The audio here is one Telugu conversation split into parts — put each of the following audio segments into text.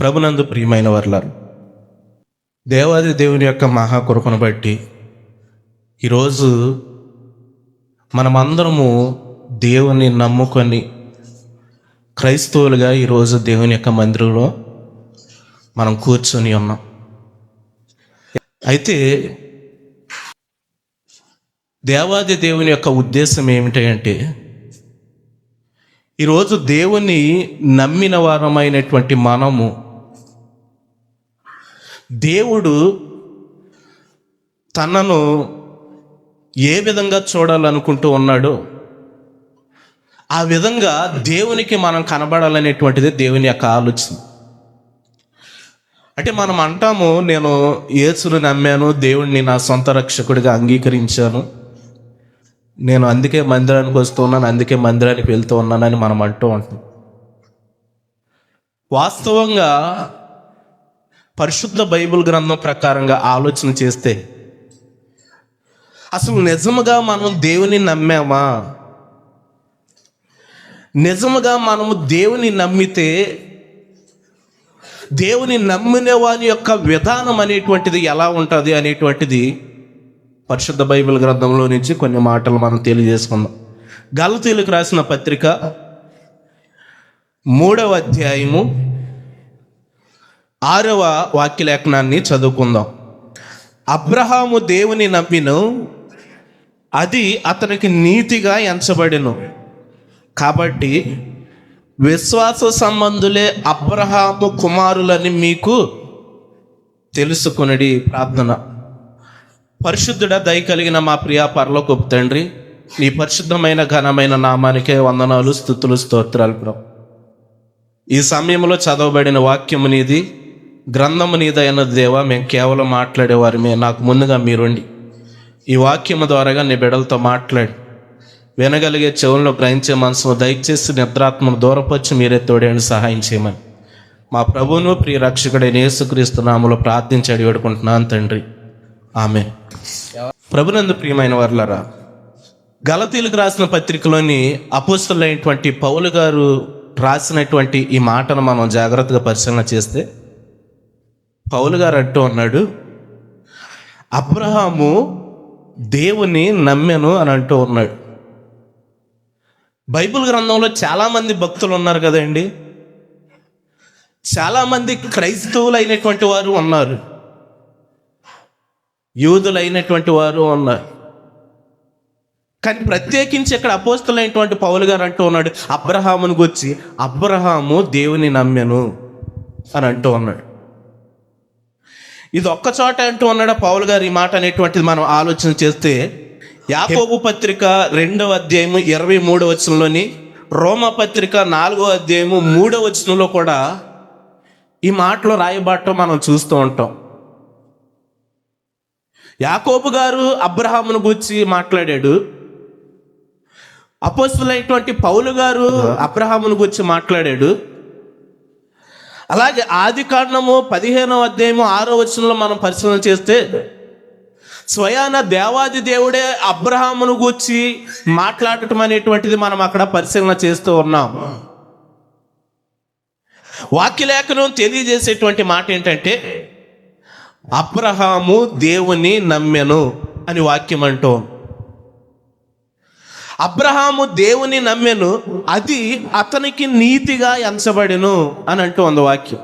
ప్రభునందు ప్రియమైన వర్లారు, దేవాది దేవుని యొక్క మహాకృపను బట్టి ఈరోజు మనమందరము దేవుని నమ్ముకొని క్రైస్తవులుగా ఈరోజు దేవుని యొక్క మందిరంలో మనం కూర్చొని ఉన్నాం. అయితే దేవాది దేవుని యొక్క ఉద్దేశం ఏమిటంటే, ఈరోజు దేవుని నమ్మిన వారమైనటువంటి మనము దేవుడు తనను ఏ విధంగా చూడాలనుకుంటూ ఉన్నాడో ఆ విధంగా దేవునికి మనం కనబడాలనేటువంటిది దేవుని యొక్క ఆలోచన. అంటే మనం అంటాము, నేను యేసుని నమ్మాను, దేవుడిని నా సొంత రక్షకుడిగా అంగీకరించాను, నేను అందుకే మందిరానికి వస్తూ ఉన్నాను, అందుకే మందిరానికి వెళ్తూ ఉన్నానని మనం అంటూ ఉంటాం. వాస్తవంగా పరిశుద్ధ బైబిల్ గ్రంథం ప్రకారంగా ఆలోచన చేస్తే అసలు నిజముగా మనం దేవుని నమ్మామా? నిజముగా మనము దేవుని నమ్మితే దేవుని నమ్మిన వారి యొక్క విధానం అనేటువంటిది ఎలా ఉంటుంది అనేటువంటిది పరిశుద్ధ బైబిల్ గ్రంథంలో నుంచి కొన్ని మాటలు మనం తెలియజేసుకుందాం. గలతీయులకు రాసిన పత్రిక 3వ అధ్యాయము 6వ వాక్యలేఖనాన్ని చదువుకుందాం. అబ్రహాము దేవుని నమ్మిను, అది అతనికి నీతిగా ఎంచబడెను. కాబట్టి విశ్వాస సంబంధులే అబ్రహాము కుమారులని మీకు తెలుసుకొనుడి. ప్రార్థన. పరిశుద్ధుడ, దయ కలిగిన మా ప్రియ పరలోకపు తండ్రి, నీ పరిశుద్ధమైన ఘనమైన నామానికే వందనాలు, స్తుతులు, స్తోత్రాలు ప్రభు. ఈ సమయంలో చదవబడిన వాక్యము నీది, గ్రంథము నీదైన దేవా, మేము కేవలం మాట్లాడేవారిమే. నాకు ముందుగా మీరుండి ఈ వాక్యము ద్వారాగా నీ బిడ్డలతో మాట్లాడి వినగలిగే చెవులను గ్రహించే మనసును దయచేసి నిద్రాత్మను దూరపరిచి మీరే తోడేండి సహాయం చేయమని మా ప్రభువును ప్రియ రక్షకుడైన యేసుక్రీస్తు నామములో ప్రార్థించి అడిగి వేడుకుంటున్నాను తండ్రి, ఆమేన్. ప్రభునందు ప్రియమైన వర్లారా, గలతీయులకు రాసిన పత్రికలోని అపోస్తలుడైనటువంటి పౌలు గారు రాసినటువంటి ఈ మాటను మనం జాగ్రత్తగా పరిశీలన చేస్తే పౌలు గారు అంటూ ఉన్నాడు, అబ్రహాము దేవుని నమ్మెను అని అంటూ ఉన్నాడు. బైబిల్ గ్రంథంలో చాలామంది భక్తులు ఉన్నారు కదండి, చాలామంది క్రైస్తవులు అయినటువంటి వారు ఉన్నారు, యూదులైనటువంటి వారు ఉన్నారు. కానీ ప్రత్యేకించి ఇక్కడ అపోస్తలుడైనటువంటి పౌలు గారు అంటూ ఉన్నాడు, అబ్రహామును గురించి అబ్రహాము దేవుని నమ్మెను అని అంటూ ఉన్నాడు. ఇది ఒక్క చోట అంటూ ఉన్నాడు పౌలు గారు ఈ మాట అనేటువంటిది మనం ఆలోచన చేస్తే, యాకోబు పత్రిక 2వ అధ్యాయము 23వ వచనంలోని, రోమా పత్రిక 4వ అధ్యాయము 3వ వచనంలో కూడా ఈ మాటలో రాయబాటం మనం చూస్తూ ఉంటాం. యాకోబు గారు అబ్రహామును గూర్చి మాట్లాడాడు, అపోస్తలుడైనటువంటి పౌలు గారు అబ్రహామును గూర్చి మాట్లాడాడు. అలాగే ఆది కాండము 15వ అధ్యాయము 6వ వచనంలో మనం పరిశీలన చేస్తే స్వయాన దేవాది దేవుడే అబ్రహామును గూర్చి మాట్లాడటం అనేటువంటిది మనం అక్కడ పరిశీలన చేస్తూ ఉన్నాం. వాక్యలేఖనం తెలియజేసేటువంటి మాట ఏంటంటే, అబ్రహాము దేవుని నమ్మెను అని వాక్యం అంటూ, అబ్రహాము దేవుని నమ్మెను, అది అతనికి నీతిగా ఎంచబడెను అని అంటూ ఉంది వాక్యం.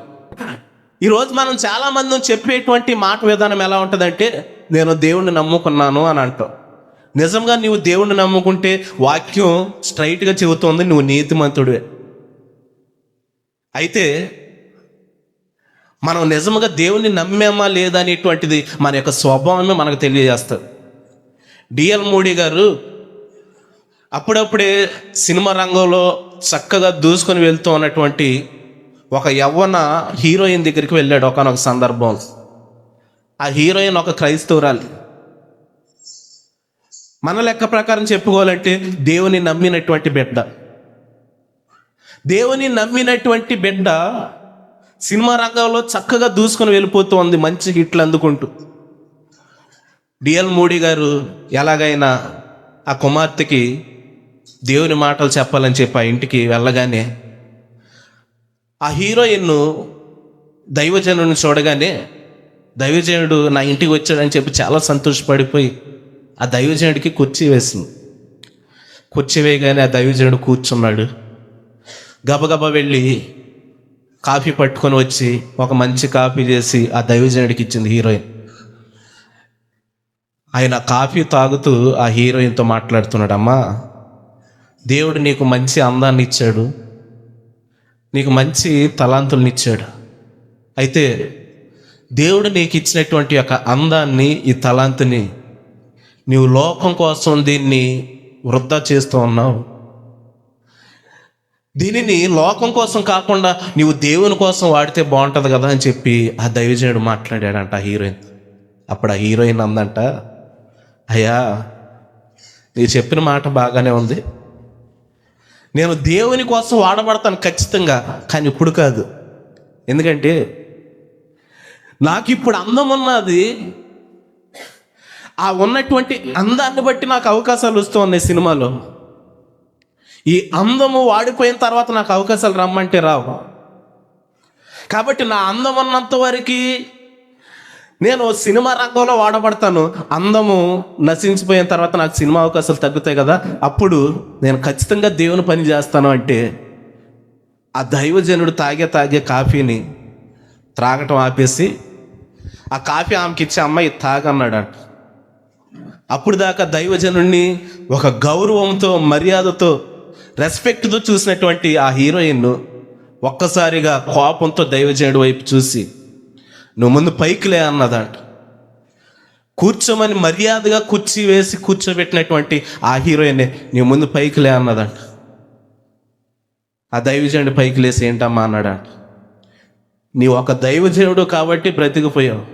ఈరోజు మనం చాలామంది చెప్పేటువంటి మాట విధానం ఎలా ఉంటుందంటే, నేను దేవుణ్ణి నమ్ముకున్నాను అని అంటాం. నిజంగా నువ్వు దేవుణ్ణి నమ్ముకుంటే వాక్యం స్ట్రైట్గా చెబుతోంది, నువ్వు నీతిమంతుడివే. అయితే మనం నిజంగా దేవుణ్ణి నమ్మామా లేదా అనేటువంటిది మన యొక్క స్వభావమే మనకు తెలియజేస్తుంది. డిఎల్ మూడీ గారు అప్పుడప్పుడే సినిమా రంగంలో చక్కగా దూసుకొని వెళ్తూ ఉన్నటువంటి ఒక యవ్వన హీరోయిన్ దగ్గరికి వెళ్ళాడు ఒకనొక సందర్భంలో. ఆ హీరోయిన్ ఒక క్రైస్తవురాలు. మన లెక్క ప్రకారం చెప్పుకోవాలంటే దేవుని నమ్మినటువంటి బిడ్డ. దేవుని నమ్మినటువంటి బిడ్డ సినిమా రంగంలో చక్కగా దూసుకొని వెళ్ళిపోతూ ఉంది, మంచి హిట్లు అందుకుంటూ. డిఎల్ మూడీ గారు ఎలాగైనా ఆ కుమార్తెకి దేవుని మాటలు చెప్పాలని చెప్పి ఆ ఇంటికి వెళ్ళగానే ఆ హీరోయిన్ దైవజనుడిని చూడగానే దైవజనుడు నా ఇంటికి వచ్చాడని చెప్పి చాలా సంతోషపడిపోయి ఆ దైవజనుడికి కుర్చీ వేసింది. కుర్చీ వేయగానే ఆ దైవజనుడు కూర్చున్నాడు. గబగబా వెళ్ళి కాఫీ పట్టుకొని వచ్చి ఒక మంచి కాఫీ చేసి ఆ దైవజనుడికి ఇచ్చింది హీరోయిన్. ఆయన కాఫీ తాగుతూ ఆ హీరోయిన్తో మాట్లాడుతున్నాడు, అమ్మా, దేవుడు నీకు మంచి అందాన్ని ఇచ్చాడు, నీకు మంచి తలాంతుల్ని ఇచ్చాడు. అయితే దేవుడు నీకు ఇచ్చినటువంటి యొక్క అందాన్ని, ఈ తలాంతుని నీవు లోకం కోసం దీన్ని వృధా చేస్తూ ఉన్నావు. దీనిని లోకం కోసం కాకుండా నీవు దేవుని కోసం వాడితే బాగుంటుంది కదా అని చెప్పి ఆ దైవజనుడు మాట్లాడాడంట ఆ హీరోయిన్. అప్పుడు ఆ హీరోయిన్ అందంట, అయ్యా, నీ చెప్పిన మాట బాగానే ఉంది, నేను దేవుని కోసం వాడబడతాను ఖచ్చితంగా, కానీ ఇప్పుడు కాదు. ఎందుకంటే నాకు ఇప్పుడు అందం ఉన్నది, ఆ ఉన్నటువంటి అందాన్ని బట్టి నాకు అవకాశాలు వస్తూ ఉన్నాయి సినిమాలో. ఈ అందము వాడిపోయిన తర్వాత నాకు అవకాశాలు రమ్మంటే రావు. కాబట్టి నా అందం ఉన్నంత వరకు నేను సినిమా రంగంలో వాడబడతాను. అందము నశించిపోయిన తర్వాత నాకు సినిమా అవకాశాలు తగ్గుతాయి కదా, అప్పుడు నేను ఖచ్చితంగా దేవుని పని చేస్తాను అంటే ఆ దైవజనుడు తాగే కాఫీని త్రాగటం ఆపేసి ఆ కాఫీ ఆమెకి ఇచ్చే అమ్మాయి తాగన్నాడంట. అప్పుడు దాకా దైవజనుడిని ఒక గౌరవంతో, మర్యాదతో, రెస్పెక్ట్తో చూసినటువంటి ఆ హీరోయిన్ ఒక్కసారిగా కోపంతో దైవజనుడి వైపు చూసి, నువ్వు ముందు పైకి లే అన్నదంట. కూర్చోమని మర్యాదగా కుర్చీ వేసి కూర్చోబెట్టినటువంటి ఆ హీరోయిన్ నువ్వు ముందు పైకి లే అన్నదంట. ఆ దైవజనుడి పైకి లేసి, ఏంటమ్మా అన్నాడంట. నీవు ఒక దైవజనుడు కాబట్టి బ్రతికిపోయావు,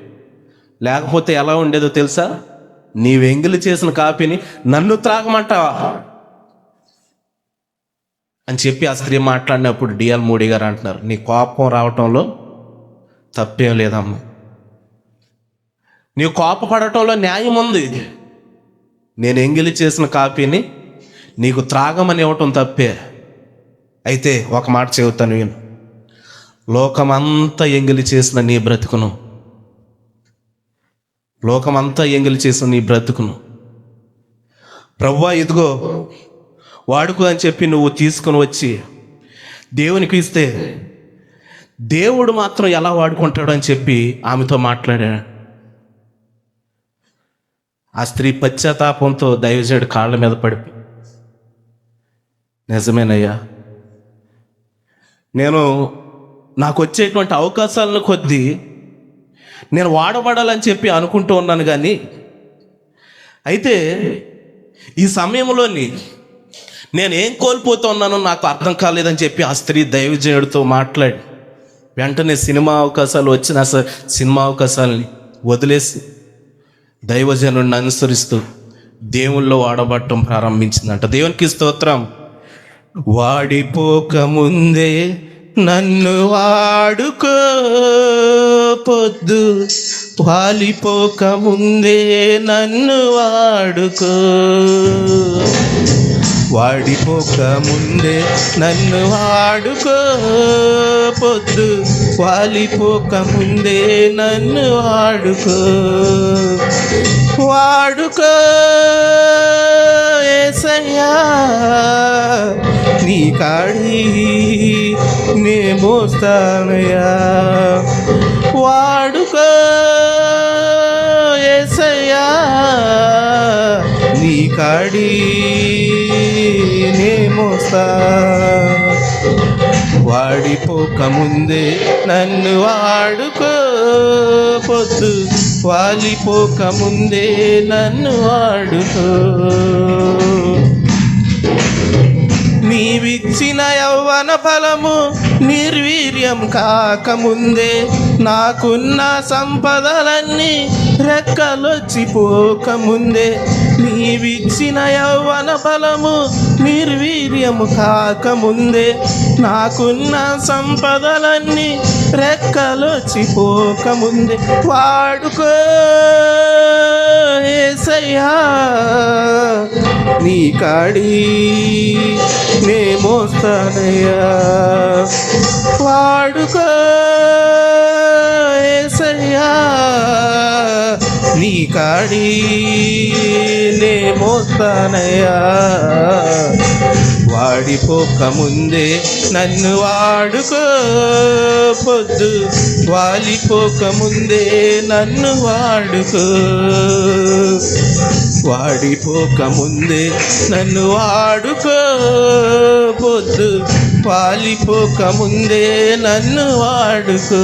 లేకపోతే ఎలా ఉండేదో తెలుసా? నీవు ఎంగిలి చేసిన కాఫీని నన్ను త్రాగమంటావా అని చెప్పి ఆ స్త్రీ మాట్లాడినప్పుడు డిఎల్ మోడీ గారు అంటున్నారు, నీ కోపం రావటంలో తప్పేం లేదమ్మా, నీవు కోపపడటంలో న్యాయం ఉంది. నేను ఎంగిలి చేసిన కాఫీని నీకు త్రాగమని ఇవ్వటం తప్పే. అయితే ఒక మాట చెబుతాను నేను, లోకమంతా ఎంగిలి చేసిన నీ బ్రతుకును, లోకమంతా ఎంగిలి చేసిన నీ బ్రతుకును ప్రభువా ఇదిగో వాడుకో అని చెప్పి నువ్వు తీసుకొని వచ్చి దేవునికి ఇస్తే దేవుడు మాత్రం ఎలా వాడుకుంటాడు అని చెప్పి ఆమెతో మాట్లాడాడు. ఆ స్త్రీ పశ్చాత్తాపంతో దైవజనుడి కాళ్ళ మీద పడిపి, నిజమేనయ్యా, నేను నాకు వచ్చేటువంటి అవకాశాలను కొద్దీ నేను వాడబడాలని చెప్పి అనుకుంటూ ఉన్నాను, కానీ అయితే ఈ సమయంలోని నేను ఏం కోల్పోతూ ఉన్నానో నాకు అర్థం కాలేదని చెప్పి ఆ స్త్రీ దైవజనుడితో మాట్లాడి వెంటనే సినిమా అవకాశాలు వచ్చిన సినిమా అవకాశాలని వదిలేసి దైవజనుడిని అనుసరిస్తూ దేవుల్లో వాడబడటం ప్రారంభించిందంట. దేవునికి స్తోత్రం. వాడిపోక ముందే నన్ను వాడుకో, పొద్దు వాలిపోక ముందే నన్ను వాడుకో, వాడిపోక ముందే నన్ను వాడుకో, పొద్దు వాలిపోక ముందే నన్ను వాడుకో, వాడుకో యేసయ్యా, నీ కాడి నే మోస్తానయ్యా, వాడుకో యేసయ్యా, నీ కాడి నే మోస్తా, వాడిపోక ముందే నన్ను వాడుకో, పొద్దు వాలిపోక ముందే నన్ను వాడుకో, నీవిచ్చిన యవ్వన ఫలము నిర్వీర్యం కాకముందే నాకున్న సంపదలన్నీ రెక్కలొచ్చిపోకముందే, నీవిచ్చిన యవ్వన ఫలము నిర్వీర్యము కాకముందే నాకున్న సంపదలన్నీ రెక్కలొచ్చిపోకముందే, వాడుకో యేసయ్యా, నీ కాడి నే మోస్తానయ్యా, వాడుకో యేసయ్యా నీ కాడి నే మోస్తానయ్యా. వాడిపోక ముందే నన్ను వాడుకో, పొద్దు వాలిపోక ముందే నన్ను వాడుకో. వాడిపోక ముందే నన్ను వాడుకో, పొద్దు వాలిపోక ముందే నన్ను వాడుకో.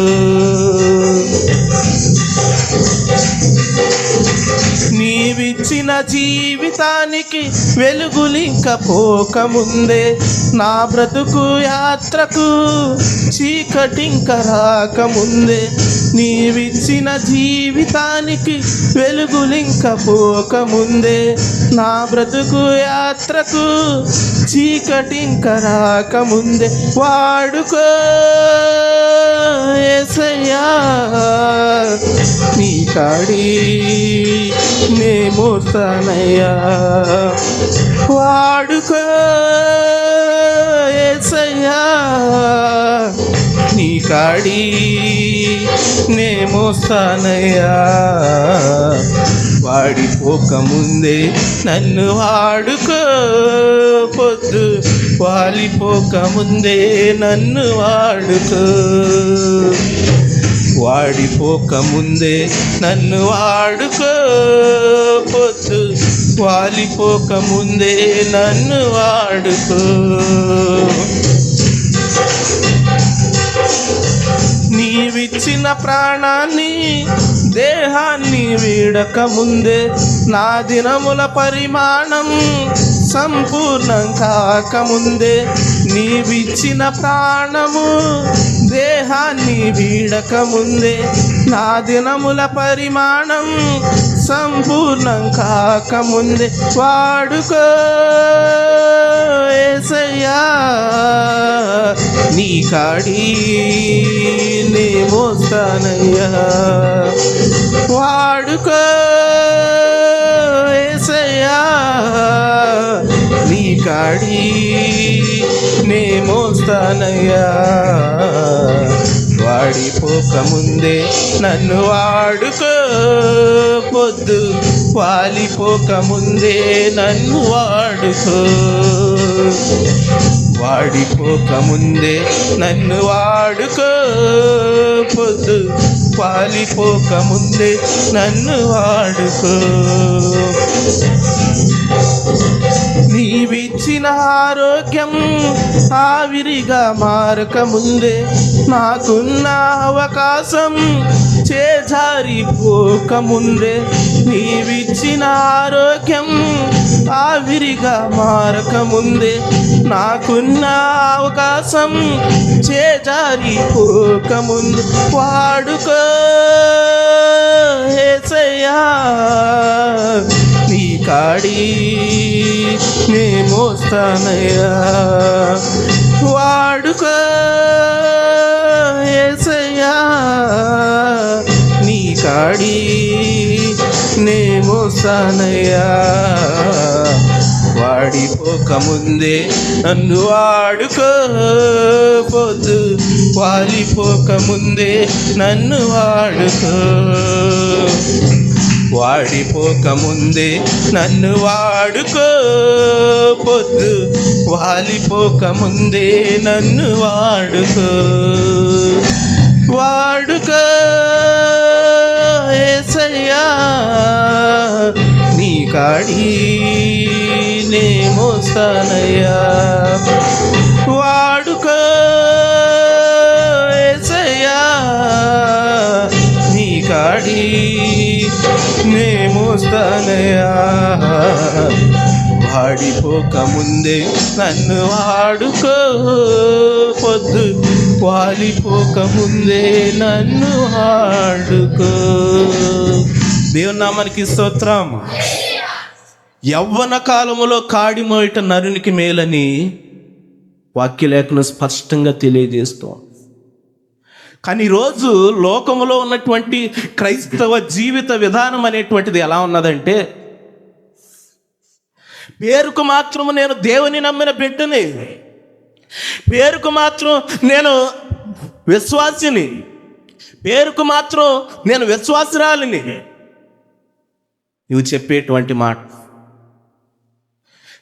నీవిచ్చిన జీవితానికి వెలుగులింక పోకముందే, నా బ్రతుకు యాత్రకు చీకటింక రాకముందే. నీవిచ్చిన జీవితానికి వెలుగులింక పోకముందే, నా బ్రతుకు యాత్రకు చీకటింక రాకముందే. వాడుకో యేసయ్యా నీ కాడి నే మోస్తానయ్యా. వాడుకో యేసయ్యా నీ కాడి నే మోస్తానయ్యా. వాడిపోక ముందే నన్ను వాడుకో, పొద్దు వాలిపోక ముందే నన్ను వాడుకో. వాడిపోక ముందే నన్ను వాడుకో, పొద్దు వాలిపోక ముందే నన్ను వాడుకో. నీవిచ్చిన ప్రాణాన్ని దేహాన్ని వీడక ముందే, నా దినముల పరిమాణం సంపూర్ణం కాకముందే. నీవిచ్చిన ప్రాణము దేహాన్ని వీడక ముందే, నా దినముల పరిమాణం సంపూర్ణం కాకముందే. వాడుకో యేసయ్యా నీ కాడి నే మోస్తానయ్యా. వాడుకో యేసయ్యా నీ కాడి నే మోస్తానయ్యా. వాడిపోక ముందే నన్ను వాడుకో, పొద్దు వాలిపోక ముందే నన్ను వాడుకో. వాడిపోక ముందే నన్ను వాడుకో, పొద్దు వాలిపోక ముందే నన్ను వాడుకో. నీవిచ్చిన ఆరోగ్యం ఆవిరిగా మారక ముందే, నాకున్న అవకాశం చేజారిపోక ముందే. నీవిచ్చిన ఆరోగ్యం ఆవిరిగా మారక ముందే, నాకున్న అవకాశం చేజారిపోక ముందే. వాడుకో యేసయ్యా నీ కాడి నే మోస్తానయ్యా. వాడుకో యేసయ్యా నీ కాడి నే మోస్తానయ్యా. వాడిపోక ముందే నన్ను వాడుకో, పొద్దు వాలిపోక ముందే నన్ను వాడుకో. వాడిపోక ముందే నన్ను వాడుకో, పొద్దు వాలిపోక ముందే నన్ను వాడుకో. వాడుకో యేసయ్యా నీ కాడి నే మోస్తానయ్యా. వాడుకో యేసయ్యా నీ కాడి నే మోస్తానయ్యా. వాడిపోక ముందే నన్ను వాడుకో, పొద్దు వాలిపోక ముందే నన్ను వాడుకో. దేవుని నామానికి స్తోత్రం. యవ్వన కాలములో కాడి మోయట నరునికి మేలని వాక్యలేఖనం స్పష్టంగా తెలియజేస్తాం. కానీ ఈరోజు లోకములో ఉన్నటువంటి క్రైస్తవ జీవిత విధానం అనేటువంటిది ఎలా ఉన్నదంటే, పేరుకు మాత్రము నేను దేవుని నమ్మిన బిడ్డని, పేరుకు మాత్రం నేను విశ్వాసిని, పేరుకు మాత్రం నేను విశ్వాసురాలిని. నువ్వు చెప్పేటువంటి మాట,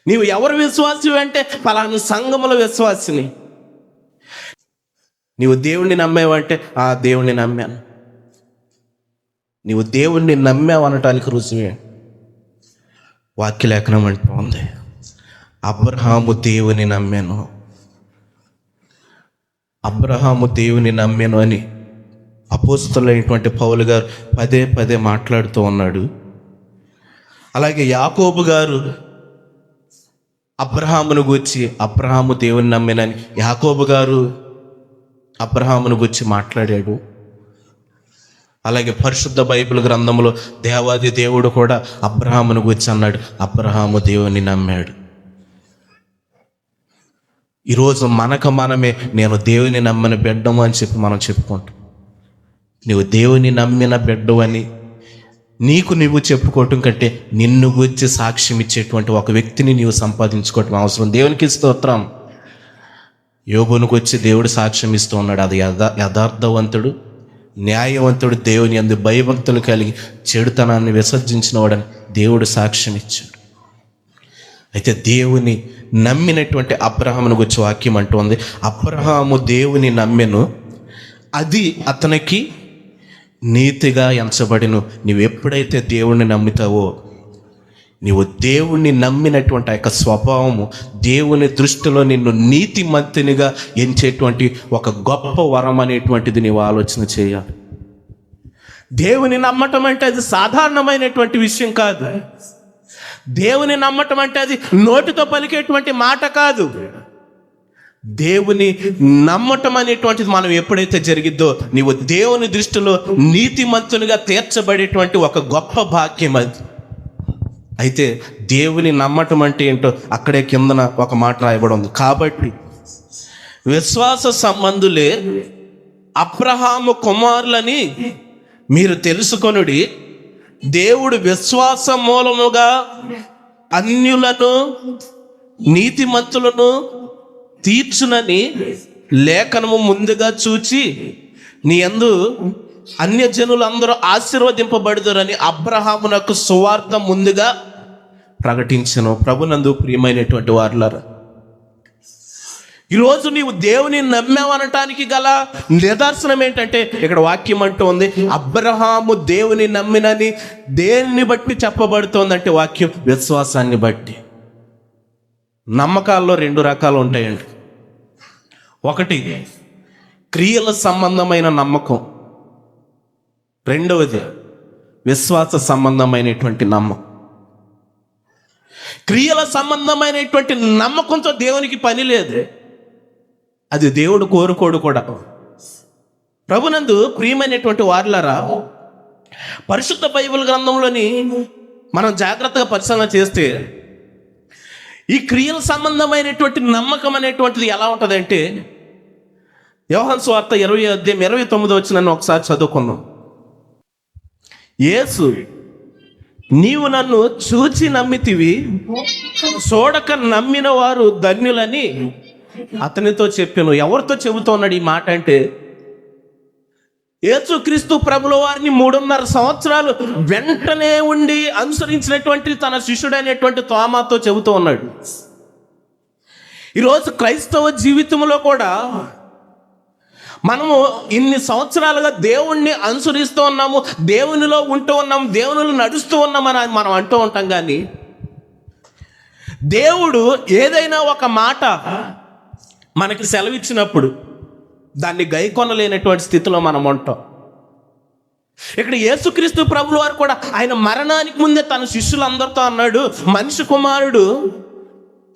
నీవు ఎవరు విశ్వాసి అంటే పలానా సంఘముల విశ్వాసిని. నీవు దేవుణ్ణి నమ్మేవంటే ఆ దేవుణ్ణి నమ్మాను. నీవు దేవుణ్ణి నమ్మావు అనటానికి రుజువే వాక్యలేఖనం అంటూ ఉంది. అబ్రహాము దేవుని నమ్మాను, అబ్రహాము దేవుని నమ్మాను అని అపోస్తలుడైనటువంటి పౌలు గారు పదే పదే మాట్లాడుతూ ఉన్నాడు. అలాగే యాకోబు గారు అబ్రహామును గూర్చి అబ్రహాము దేవుని నమ్మానని యాకోబు గారు అబ్రహామును గురించి మాట్లాడాడు. అలాగే పరిశుద్ధ బైబిల్ గ్రంథంలో దేవాది దేవుడు కూడా అబ్రహామును గురించి అన్నాడు, అబ్రహాము దేవుని నమ్మాడు. ఈరోజు మనమే నేను దేవుని నమ్మిన బిడ్డము అని చెప్పి మనం చెప్పుకుంటాం. నువ్వు దేవుని నమ్మిన బిడ్డవు అని నీకు నువ్వు చెప్పుకోవటం కంటే నిన్ను గురించి సాక్ష్యం ఇచ్చేటువంటి ఒక వ్యక్తిని నీవు సంపాదించుకోవటం అవసరం. దేవునికి స్తోత్రం. యోబునికి వచ్చి దేవుడు సాక్ష్యం ఇస్తూ ఉన్నాడు. అది యథార్థవంతుడు, న్యాయవంతుడు, దేవుని యందు భయభక్తులు కలిగి చెడుతనాన్ని విసర్జించిన వాడని దేవుడు సాక్ష్యం ఇచ్చాడు. అయితే దేవుని నమ్మినటువంటి అబ్రహామును గురించి వాక్యం అంటోంది, అబ్రహాము దేవుని నమ్మెను, అది అతనికి నీతిగా ఎంచబడిను. నువ్వు ఎప్పుడైతే దేవుణ్ణి నమ్ముతావో, నీవు దేవుణ్ణి నమ్మినటువంటి ఆ యొక్క స్వభావము దేవుని దృష్టిలో నిన్ను నీతిమంతునిగా ఎంచేటువంటి ఒక గొప్ప వరం అనేటువంటిది నీవు ఆలోచన చేయాలి. దేవుని నమ్మటం అంటే అది సాధారణమైనటువంటి విషయం కాదు. దేవుని నమ్మటం అంటే అది నోటితో పలికేటువంటి మాట కాదు. దేవుని నమ్మటం అనేటువంటిది మనం ఎప్పుడైతే జరిగిద్దో నీవు దేవుని దృష్టిలో నీతిమంతునిగా తీర్చబడేటువంటి ఒక గొప్ప భాగ్యం అది. అయితే దేవుని నమ్మటం అంటే ఏంటో అక్కడే కిందన ఒక మాట రాయబడి ఉంది. కాబట్టి విశ్వాస సంబంధులే అబ్రహాము కుమారులని మీరు తెలుసుకొనుడి, దేవుడు విశ్వాస మూలముగా అన్యులను నీతిమంతులను తీర్చునని లేఖనము ముందుగా చూచి నీ యందు అన్యజనులు అందరూ ఆశీర్వదింపబడుదురని అబ్రహామునకు సువార్త ముందుగా ప్రకటించను. ప్రభునందు ప్రియమైనటువంటి వారులారా, ఈరోజు నీవు దేవుని నమ్మావనటానికి గల నిదర్శనం ఏంటంటే ఇక్కడ వాక్యం అంటూ ఉంది, అబ్రహాము దేవుని నమ్మినని దేన్ని బట్టి చెప్పబడుతోందంటే వాక్యం విశ్వాసాన్ని బట్టి. నమ్మకాల్లో రెండు రకాలు ఉంటాయండి. ఒకటి క్రియల సంబంధమైన నమ్మకం, రెండవది విశ్వాస సంబంధమైనటువంటి నమ్మకం. క్రియల సంబంధమైనటువంటి నమ్మకంతో దేవునికి పని లేదు, అది దేవుడు కోరుకోడు కూడా. ప్రభునందు ప్రియమైనటువంటి వారులారా, పరిశుద్ధ బైబిల్ గ్రంథంలోని మనం జాగ్రత్తగా పరిశీలన చేస్తే ఈ క్రియల సంబంధమైనటువంటి నమ్మకం అనేటువంటిది ఎలా ఉంటుందంటే, యోహాను సువార్త 20:29 ఒకసారి చదువుకున్నాం. యేసు, నీవు నన్ను చూచి నమ్మితివి, చూడక నమ్మిన వారు ధన్యులని అతనితో చెప్పాను. ఎవరితో చెబుతున్నాడు ఈ మాట అంటే, యేసుక్రీస్తు ప్రభుల వారిని 3.5 సంవత్సరాలు వెంటనే ఉండి అనుసరించినటువంటి తన శిష్యుడైనటువంటి తోమాతో చెబుతూ ఉన్నాడు. ఈరోజు క్రైస్తవ జీవితంలో కూడా మనము ఇన్ని సంవత్సరాలుగా దేవుణ్ణి అనుసరిస్తూ ఉన్నాము, దేవునిలో ఉంటూ ఉన్నాము, దేవునిలో నడుస్తూ ఉన్నామని మనం అంటూ ఉంటాం. కానీ దేవుడు ఏదైనా ఒక మాట మనకి సెలవిచ్చినప్పుడు దాన్ని గైకొనలేనటువంటి స్థితిలో మనం ఉంటాం. ఇక్కడ యేసుక్రీస్తు ప్రభుల వారు కూడా ఆయన మరణానికి ముందే తన శిష్యులందరితో అన్నాడు, మనిషి కుమారుడు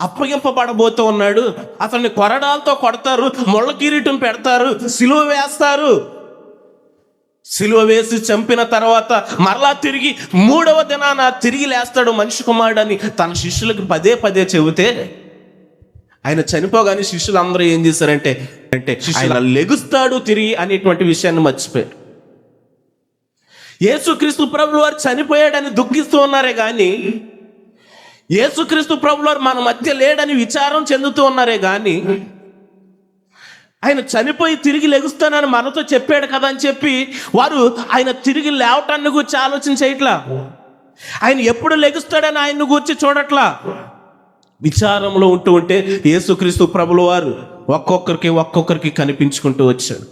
అప్పగింపబడబోతూ ఉన్నాడు, అతన్ని కొరడాలతో కొడతారు, ముళ్ళ కిరీటం పెడతారు, సిలువ వేస్తారు, సిలువ వేసి చంపిన తర్వాత మరలా తిరిగి 3వ దినాన తిరిగి లేస్తాడు మనిషి కుమారుడు అని తన శిష్యులకు పదే పదే చెబితే, ఆయన చనిపోగానే శిష్యులందరూ ఏం చేశారంటే ఆయన లెగుస్తాడు తిరిగి అనేటువంటి విషయాన్ని మర్చిపోయారు. యేసుక్రీస్తు ప్రభుల వారు చనిపోయాడని దుఃఖిస్తూ ఉన్నారే కానీ, యేసుక్రీస్తు ప్రభుల వారు మన మధ్య లేడని విచారం చెందుతూ ఉన్నారే కానీ, ఆయన చనిపోయి తిరిగి లెగుస్తానని మనతో చెప్పాడు కదా అని చెప్పి వారు ఆయన తిరిగి లేవటాన్ని గురించి ఆలోచన చేయట్లా. ఆయన ఎప్పుడు లెగుస్తాడని ఆయన్ని గురించి చూడట్లా. విచారంలో ఉంటూ ఉంటే యేసుక్రీస్తు ప్రభుల వారు ఒక్కొక్కరికి కనిపించుకుంటూ వచ్చాడు.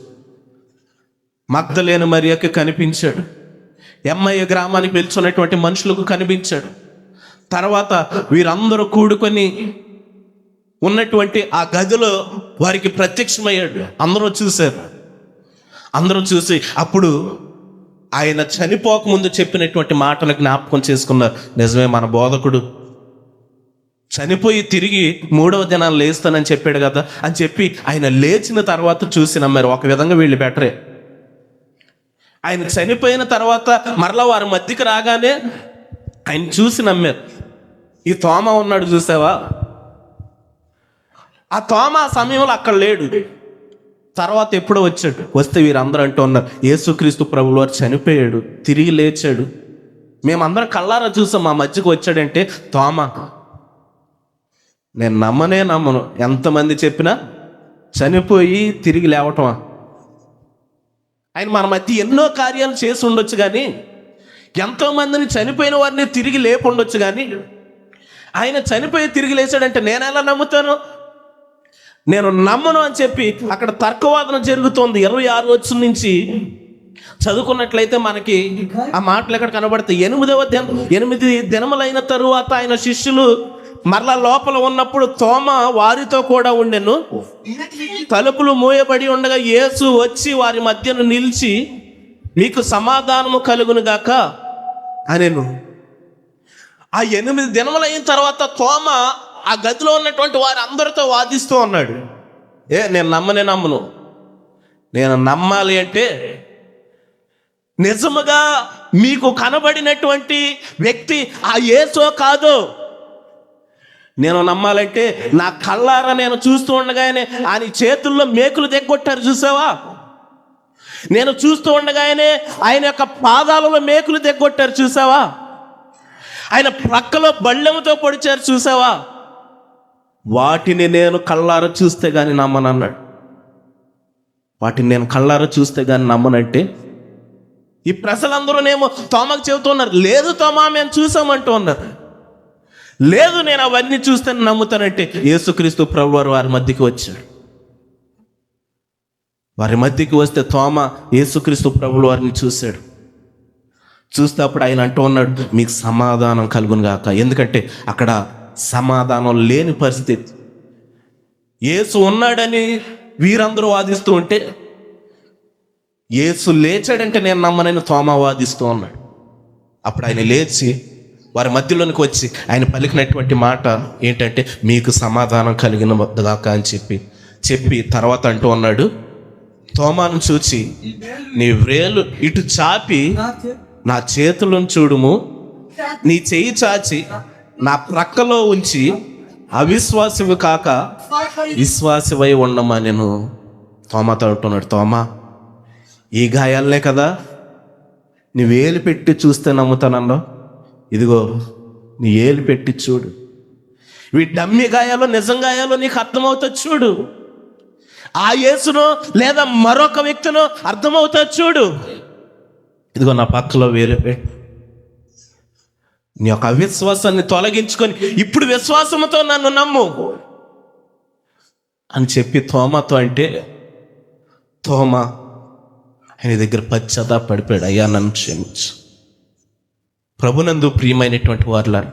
మగ్దలేని మరియకి కనిపించాడు. ఎమ్మయ్య గ్రామానికి వెళ్తున్నటువంటి మనుషులకు కనిపించాడు. తర్వాత వీరందరూ కూడుకొని ఉన్నటువంటి ఆ గదిలో వారికి ప్రత్యక్షమయ్యాడు. అందరూ చూసి అప్పుడు ఆయన చనిపోకముందు చెప్పినటువంటి మాటను జ్ఞాపకం చేసుకున్నారు. నిజమే, మన బోధకుడు చనిపోయి తిరిగి 3వ దినాలు లేస్తానని చెప్పాడు కదా అని చెప్పి ఆయన లేచిన తర్వాత చూసి నమ్మారు. ఒక విధంగా వీళ్ళు బెటరే. ఆయన చనిపోయిన తర్వాత మరలా వారి మధ్యకి రాగానే ఆయన చూసి నమ్మారు. ఈ తోమ ఉన్నాడు చూసావా, ఆ తోమ ఆ సమయంలో అక్కడ లేడు, తర్వాత ఎప్పుడో వచ్చాడు. వస్తే వీరందరూ అంటూ ఉన్నారు, యేసుక్రీస్తు ప్రభువు వారు చనిపోయాడు, తిరిగి లేచాడు, మేమందరం కళ్ళారా చూసాం, మా మధ్యకు వచ్చాడంటే తోమ. నేను నమ్మను. ఎంతమంది చెప్పినా చనిపోయి తిరిగి లేవటమా? ఆయన మన మధ్య ఎన్నో కార్యాలు చేసి ఉండొచ్చు, కానీ ఎంతోమందిని చనిపోయిన వారిని తిరిగి లేపుండొచ్చు, కానీ ఆయన చనిపోయి తిరిగి లేచాడంటే నేను ఎలా నమ్ముతాను? నేను నమ్మను అని చెప్పి అక్కడ తర్కవాదన జరుగుతోంది. 26 వచనం నుంచి చదువుకున్నట్లయితే మనకి ఆ మాటలు ఎక్కడ కనబడతాయి. 8 దినములైన తరువాత ఆయన శిష్యులు మరలా లోపల ఉన్నప్పుడు తోమ వారితో కూడా ఉండెను. తలుపులు మూయబడి ఉండగా యేసు వచ్చి వారి మధ్యను నిలిచి, మీకు సమాధానము కలుగును గాక అనెను. ఆ 8 దినములైన తర్వాత తోమ ఆ గదిలో ఉన్నటువంటి వారి అందరితో వాదిస్తూ ఉన్నాడు. నేను నమ్మను. నేను నమ్మాలి అంటే నిజముగా మీకు కనబడినటువంటి వ్యక్తి ఆ యేసో కాదో నేను నమ్మాలంటే నా కళ్ళారా నేను చూస్తూ ఉండగానే ఆయన చేతుల్లో మేకులు దిగ్గొట్టారు చూసావా, నేను చూస్తూ ఉండగానే ఆయన యొక్క పాదాలలో మేకులు దిగ్గొట్టారు చూసావా, ఆయన ప్రక్కలో బళ్ళెముతో పొడిచారు చూసావా, వాటిని నేను కళ్ళారా చూస్తే కానీ నమ్మనన్నాడు. వాటిని నేను కళ్ళారా చూస్తే కానీ నమ్మనంటే ఈ ప్రజలందరూనేమో తోమకు చెబుతున్నారు, లేదు తోమా మేము చూసామంటూ ఉన్నారు. లేదు నేను అవన్నీ చూస్తే నమ్ముతానంటే యేసుక్రీస్తు ప్రభువారు వారి మధ్యకి వచ్చాడు. వారి మధ్యకి వస్తే తోమ యేసుక్రీస్తు ప్రభుల వారిని చూశాడు. చూస్తే అప్పుడు ఆయన అంటూ ఉన్నాడు, మీకు సమాధానం కలుగును గాక. ఎందుకంటే అక్కడ సమాధానం లేని పరిస్థితి. యేసు ఉన్నాడని వీరందరూ వాదిస్తూ ఉంటే యేసు లేచాడంటే నేను నమ్మనని తోమ వాదిస్తూ ఉన్నాడు. అప్పుడు ఆయన లేచి వారి మధ్యలోనికి వచ్చి ఆయన పలికినటువంటి మాట ఏంటంటే, మీకు సమాధానం కలిగిన గాక అని చెప్పి తర్వాత అంటూ ఉన్నాడు, తోమాను చూచి నీ వ్రేలు ఇటు చాపి నా చేతులను చూడుము, నీ చెయ్యి చాచి నా ప్రక్కలో ఉంచి అవిశ్వాసివి కాక విశ్వాసివై ఉండమా. నేను తోమాతో అంటున్నాడు, తోమా ఈ గాయాలనే కదా నీ వేలు పెట్టి చూస్తే నమ్ముతానన్నా, ఇదిగో నీ ఏలు పెట్టి చూడు, ఇవి డమ్మి గాయాలో నిజం గాయాలో నీకు అర్థమవుతుంది చూడు, ఆ యేసునో లేదా మరొక వ్యక్తినో అర్థమవుతుంది చూడు, ఇదిగో నా పక్కలో వేలు పెట్టి నీ యొక్క అవిశ్వాసాన్ని తొలగించుకొని ఇప్పుడు విశ్వాసంతో నన్ను నమ్ము అని చెప్పి తోమాతో అంటే, తోమా ఆయన దగ్గర పశ్చాత్తాపడిపోయాడు, అయ్యా నన్ను క్షమించు. ప్రభునందు ప్రియమైనటువంటి వారులారా,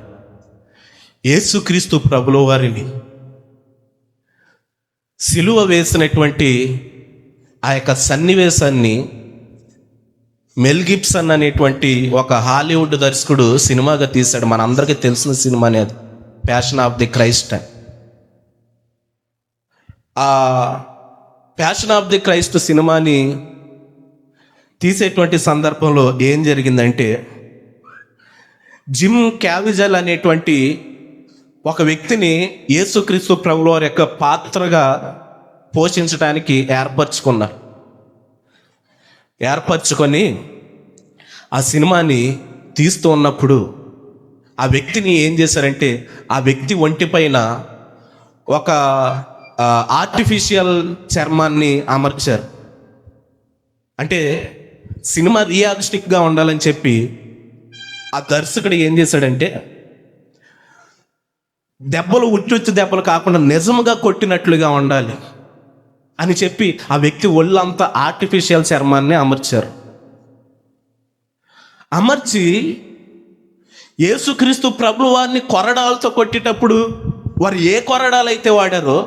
యేసుక్రీస్తు ప్రభుల వారిని సిలువ వేసినటువంటి ఆ యొక్క సన్నివేశాన్ని మెల్ గిబ్సన్ అనేటువంటి ఒక హాలీవుడ్ దర్శకుడు సినిమాగా తీశాడు. మనందరికీ తెలిసిన సినిమా అనేది ప్యాషన్ ఆఫ్ ది క్రైస్ట్. ఆ ప్యాషన్ ఆఫ్ ది క్రైస్ట్ సినిమాని తీసేటువంటి సందర్భంలో ఏం జరిగిందంటే, జిమ్ క్యావిజల్ అనేటువంటి ఒక వ్యక్తిని యేసుక్రీస్తు ప్రభుల వారి యొక్క పాత్రగా పోషించడానికి ఏర్పరచుకొని ఆ సినిమాని తీస్తూ ఉన్నప్పుడు ఆ వ్యక్తిని ఏం చేశారంటే, ఆ వ్యక్తి ఒంటి పైన ఒక ఆర్టిఫిషియల్ చర్మాన్ని అమర్చారు. అంటే సినిమా రియలిస్టిక్గా ఉండాలని చెప్పి ఆ దర్శకుడు ఏం చేశాడంటే, దెబ్బలు ఉచ్చు దెబ్బలు కాకుండా నిజముగా కొట్టినట్లుగా ఉండాలి అని చెప్పి ఆ వ్యక్తి ఒళ్ళంతా ఆర్టిఫిషియల్ చర్మాన్ని అమర్చారు. అమర్చి యేసుక్రీస్తు ప్రభువు వారిని కొరడాలతో కొట్టేటప్పుడు వారు ఏ కొరడాలు అయితే వాడారో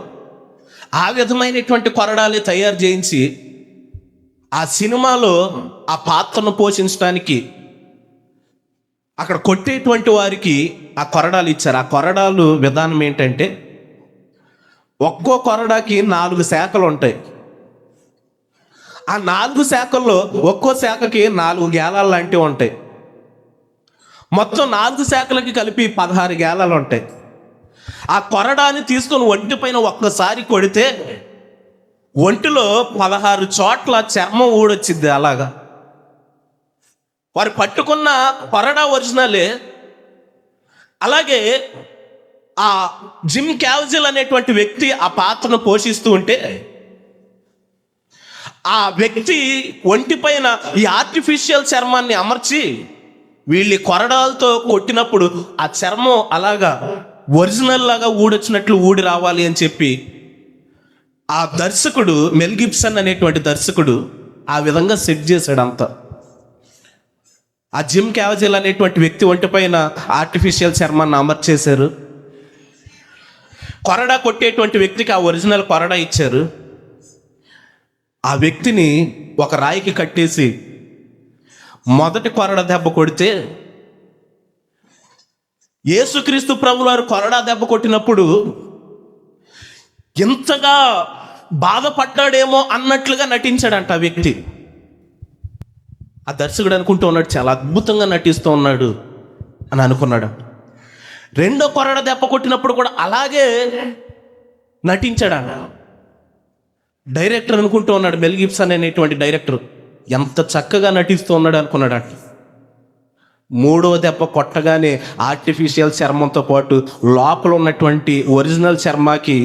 ఆ విధమైనటువంటి కొరడాలే తయారు చేయించి ఆ సినిమాలో ఆ పాత్రను పోషించడానికి అక్కడ కొట్టేటువంటి వారికి ఆ కొరడాలు ఇచ్చారు. ఆ కొరడాలు విధానం ఏంటంటే, ఒక్కో కొరడాకి 4 శాఖలు ఉంటాయి. ఆ 4 శాఖల్లో ఒక్కో శాఖకి 4 గేలాలు లాంటివి ఉంటాయి. మొత్తం 4 శాఖలకి కలిపి 16 గేలాలు ఉంటాయి. ఆ కొరడాని తీసుకొని ఒంటి పైన ఒక్కసారి కొడితే ఒంటిలో 16 చోట్ల చర్మం ఊడొచ్చింది. అలాగా వారు పట్టుకున్న కొరడా ఒరిజినలే. అలాగే ఆ జిమ్ క్యావిజిల్ అనేటువంటి వ్యక్తి ఆ పాత్రను పోషిస్తూ ఉంటే ఆ వ్యక్తి ఒంటి పైన ఈ ఆర్టిఫిషియల్ చర్మాన్ని అమర్చి వీళ్ళ కొరడాలతో కొట్టినప్పుడు ఆ చర్మం అలాగా ఒరిజినల్ లాగా ఊడొచ్చినట్లు ఊడి రావాలి అని చెప్పి ఆ దర్శకుడు మెల్ గిబ్సన్ అనేటువంటి దర్శకుడు ఆ విధంగా సెట్ చేశాడు అంతా. ఆ జిమ్ క్యావిజిల్ అనేటువంటి వ్యక్తి ఒంటి పైన ఆర్టిఫిషియల్ చర్మాన్ని అమర్చేశారు. కొరడా కొట్టేటువంటి వ్యక్తికి ఆ ఒరిజినల్ కొరడా ఇచ్చారు. ఆ వ్యక్తిని ఒక రాయికి కట్టేసి మొదటి కొరడా దెబ్బ కొడితే, యేసుక్రీస్తు ప్రభువారు కొరడా దెబ్బ కొట్టినప్పుడు ఎంతగా బాధపడ్డాడేమో అన్నట్లుగా నటించాడంట ఆ వ్యక్తి. ఆ దర్శకుడు అనుకుంటూ ఉన్నాడు, చాలా అద్భుతంగా నటిస్తూ ఉన్నాడు అని అనుకున్నాడు. రెండో కొరడా దెబ్బ కొట్టినప్పుడు కూడా అలాగే నటించాడు. డైరెక్టర్ అనుకుంటూ ఉన్నాడు, మెల్ గిబ్సన్ అనేటువంటి డైరెక్టర్ ఎంత చక్కగా నటిస్తూ ఉన్నాడు అనుకున్నాడు. మూడో దెబ్బ కొట్టగానే ఆర్టిఫిషియల్ చర్మంతో పాటు లోపల ఉన్నటువంటి ఒరిజినల్ చర్మాకి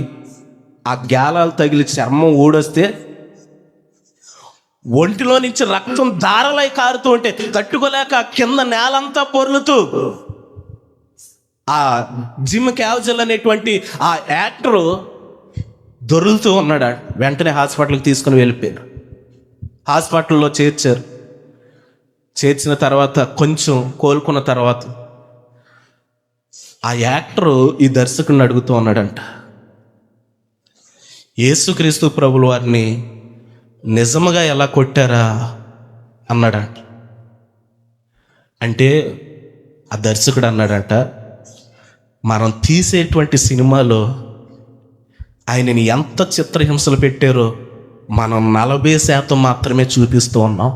ఆ గాలాలు తగిలి చర్మం ఊడొస్తే ఒంటిలో నుంచి రక్తం ధారలై కారుతూ ఉంటే తట్టుకోలేక కింద నేలంతా పొర్లుతూ ఆ జిమ్ క్యావిజిల్ అనేటువంటి ఆ యాక్టరు దొరులుతూ ఉన్నాడు. వెంటనే హాస్పిటల్కి తీసుకుని వెళ్ళిపోయారు. హాస్పిటల్లో చేర్చారు. చేర్చిన తర్వాత కొంచెం కోలుకున్న తర్వాత ఆ యాక్టరు ఈ దర్శకుడిని అడుగుతూ ఉన్నాడంట, యేసుక్రీస్తు ప్రభుల వారిని నిజముగా ఎలా కొట్టారా అన్నాడంట. అంటే ఆ దర్శకుడు అన్నాడంట, మనం తీసేటువంటి సినిమాలో ఆయనని ఎంత చిత్రహింసలు పెట్టారో మనం 40% మాత్రమే చూపిస్తూ ఉన్నాం.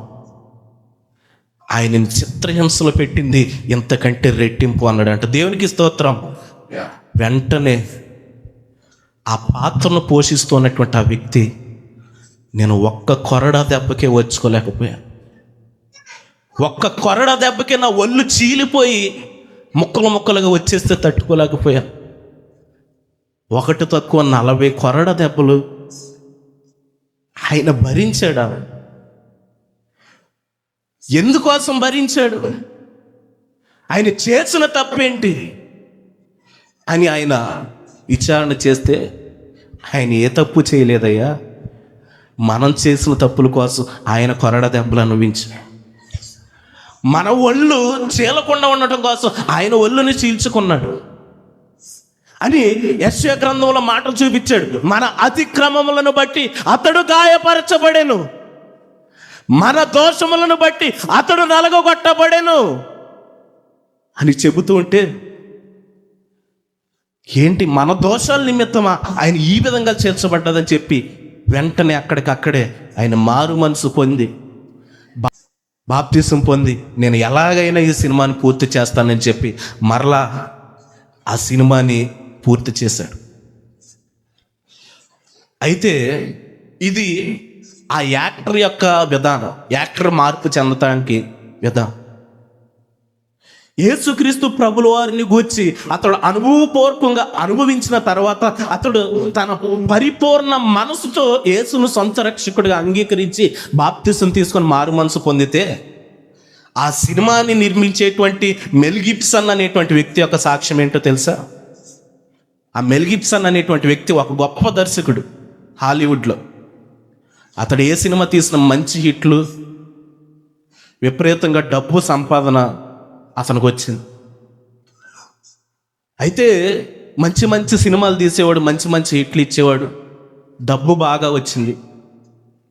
ఆయనని చిత్రహింసలు పెట్టింది ఇంతకంటే రెట్టింపు అన్నాడంట. దేవునికి స్తోత్రం. వెంటనే ఆ పాత్రను పోషిస్తున్నటువంటి ఆ వ్యక్తి, నేను ఒక్క కొరడా దెబ్బకే వచ్చుకోలేకపోయాను, ఒక్క కొరడా దెబ్బకే నా ఒళ్ళు చీలిపోయి ముక్కలు ముక్కలుగా వచ్చేస్తే తట్టుకోలేకపోయాను. ఒకటి తక్కువ 40 కొరడా దెబ్బలు ఆయన భరించాడు. ఎందుకోసం భరించాడు? ఆయన చేసిన తప్పేంటి అని ఆయన విచారణ చేస్తే ఆయన ఏ తప్పు చేయలేదయ్యా, మనం చేసిన తప్పుల కోసం ఆయన కొరడా దెబ్బలు అనుభవించాడు. మన ఒళ్ళు చీలకుండా ఉండటం కోసం ఆయన ఒళ్ళుని చీల్చుకున్నాడు అని యెషయా గ్రంథంలో మాటలు చూపించాడు. మన అతిక్రమములను బట్టి అతడు గాయపరచబడెను, మన దోషములను బట్టి అతడు నలగొట్టబడెను అని చెబుతూ ఉంటే, ఏంటి మన దోషాల నిమిత్తమా ఆయన ఈ విధంగా చేర్చబడ్డదని చెప్పి వెంటనే అక్కడికక్కడే ఆయన మారు మనసు పొంది బాప్తిసం పొంది, నేను ఎలాగైనా ఈ సినిమాని పూర్తి చేస్తానని చెప్పి మరలా ఆ సినిమాని పూర్తి చేశాడు. అయితే ఇది ఆ యాక్టర్ యొక్క విధానం, యాక్టర్ మార్పు చెందటానికి విధానం. యేసుక్రీస్తు ప్రభుల వారిని గూర్చి అతడు అనుభవపూర్వకంగా అనుభవించిన తర్వాత అతడు తన పరిపూర్ణ మనసుతో యేసును సొంత రక్షకుడిగా అంగీకరించి బాప్తిసం తీసుకొని మారు మనసు పొందితే ఆ సినిమాని నిర్మించేటువంటి మెల్ గిబ్సన్ అనేటువంటి వ్యక్తి యొక్క సాక్ష్యం ఏంటో తెలుసా? ఆ మెల్ గిబ్సన్ అనేటువంటి వ్యక్తి ఒక గొప్ప దర్శకుడు హాలీవుడ్లో. అతడు ఏ సినిమా తీసిన మంచి హిట్లు, విపరీతంగా డబ్బు సంపాదన అతనికి వచ్చింది. అయితే మంచి మంచి సినిమాలు తీసేవాడు, మంచి మంచి హిట్లు ఇచ్చేవాడు, డబ్బు బాగా వచ్చింది.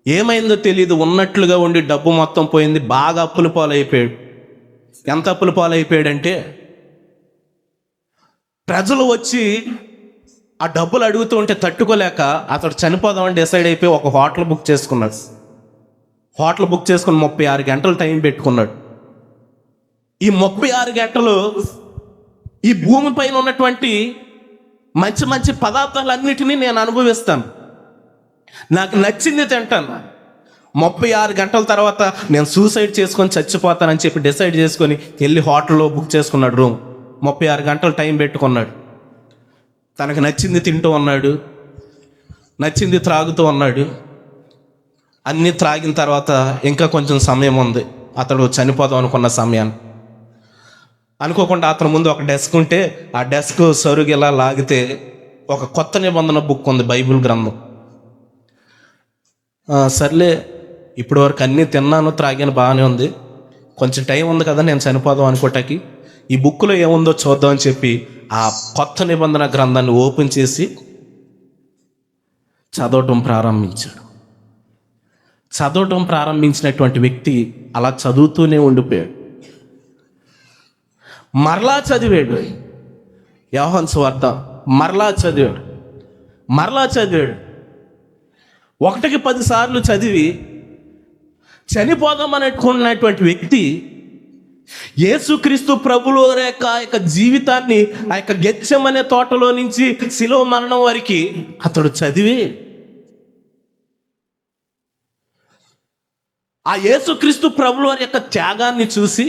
ఏమైందో తెలియదు, ఉన్నట్లుగా ఉండి డబ్బు మొత్తం పోయింది, బాగా అప్పుల పాలైపోయాడు. ఎంత అప్పుల పాలైపోయాడంటే ప్రజలు వచ్చి ఆ డబ్బులు అడుగుతూ ఉంటే తట్టుకోలేక అతడు చనిపోదామని డిసైడ్ అయిపోయి ఒక హోటల్ బుక్ చేసుకున్నాడు. హోటల్ బుక్ చేసుకుని 36 గంటలు టైం పెట్టుకున్నాడు. ఈ 36 గంటలు ఈ భూమి పైన ఉన్నటువంటి మంచి మంచి పదార్థాలన్నిటినీ నేను అనుభవిస్తాను, నాకు నచ్చింది తింటాను. 36 గంటల తర్వాత నేను సూసైడ్ చేసుకొని చచ్చిపోతానని చెప్పి డిసైడ్ చేసుకొని వెళ్ళి హోటల్లో బుక్ చేసుకున్నాడు రూమ్. 36 గంటలు టైం పెట్టుకున్నాడు. తనకు నచ్చింది తింటూ ఉన్నాడు, నచ్చింది త్రాగుతూ ఉన్నాడు. అన్నీ త్రాగిన తర్వాత ఇంకా కొంచెం సమయం ఉంది, అతడు చనిపోదాం అనుకున్న సమయాన్ని. అనుకోకుండా అతని ముందు ఒక డెస్క్ ఉంటే ఆ డెస్క్ సరుగు ఇలా లాగితే ఒక కొత్త నిబంధన బుక్ ఉంది, బైబిల్ గ్రంథం. సర్లే ఇప్పటి వరకు అన్నీ తిన్నాను త్రాగాను బాగానే ఉంది, కొంచెం టైం ఉంది కదా నేను చనిపోదాం అనుకోటానికి ఈ బుక్లో ఏముందో చూద్దామని చెప్పి ఆ కొత్త నిబంధన గ్రంథాన్ని ఓపెన్ చేసి చదవటం ప్రారంభించాడు. చదవటం ప్రారంభించినటువంటి వ్యక్తి అలా చదువుతూనే ఉండిపోయాడు. మరలా చదివాడు యోహాను సువార్త, మరలా చదివాడు 1కి 10 సార్లు చదివి చనిపోదాం అనుకున్నటువంటి వ్యక్తి యేసుక్రీస్తు ప్రభుల యొక్క జీవితాన్ని ఆ యొక్క గెత్సెమనే తోటలో నుంచి శిలువ మరణం వరకు అతడు చదివి ఆ యేసుక్రీస్తు ప్రభుల వారి యొక్క త్యాగాన్ని చూసి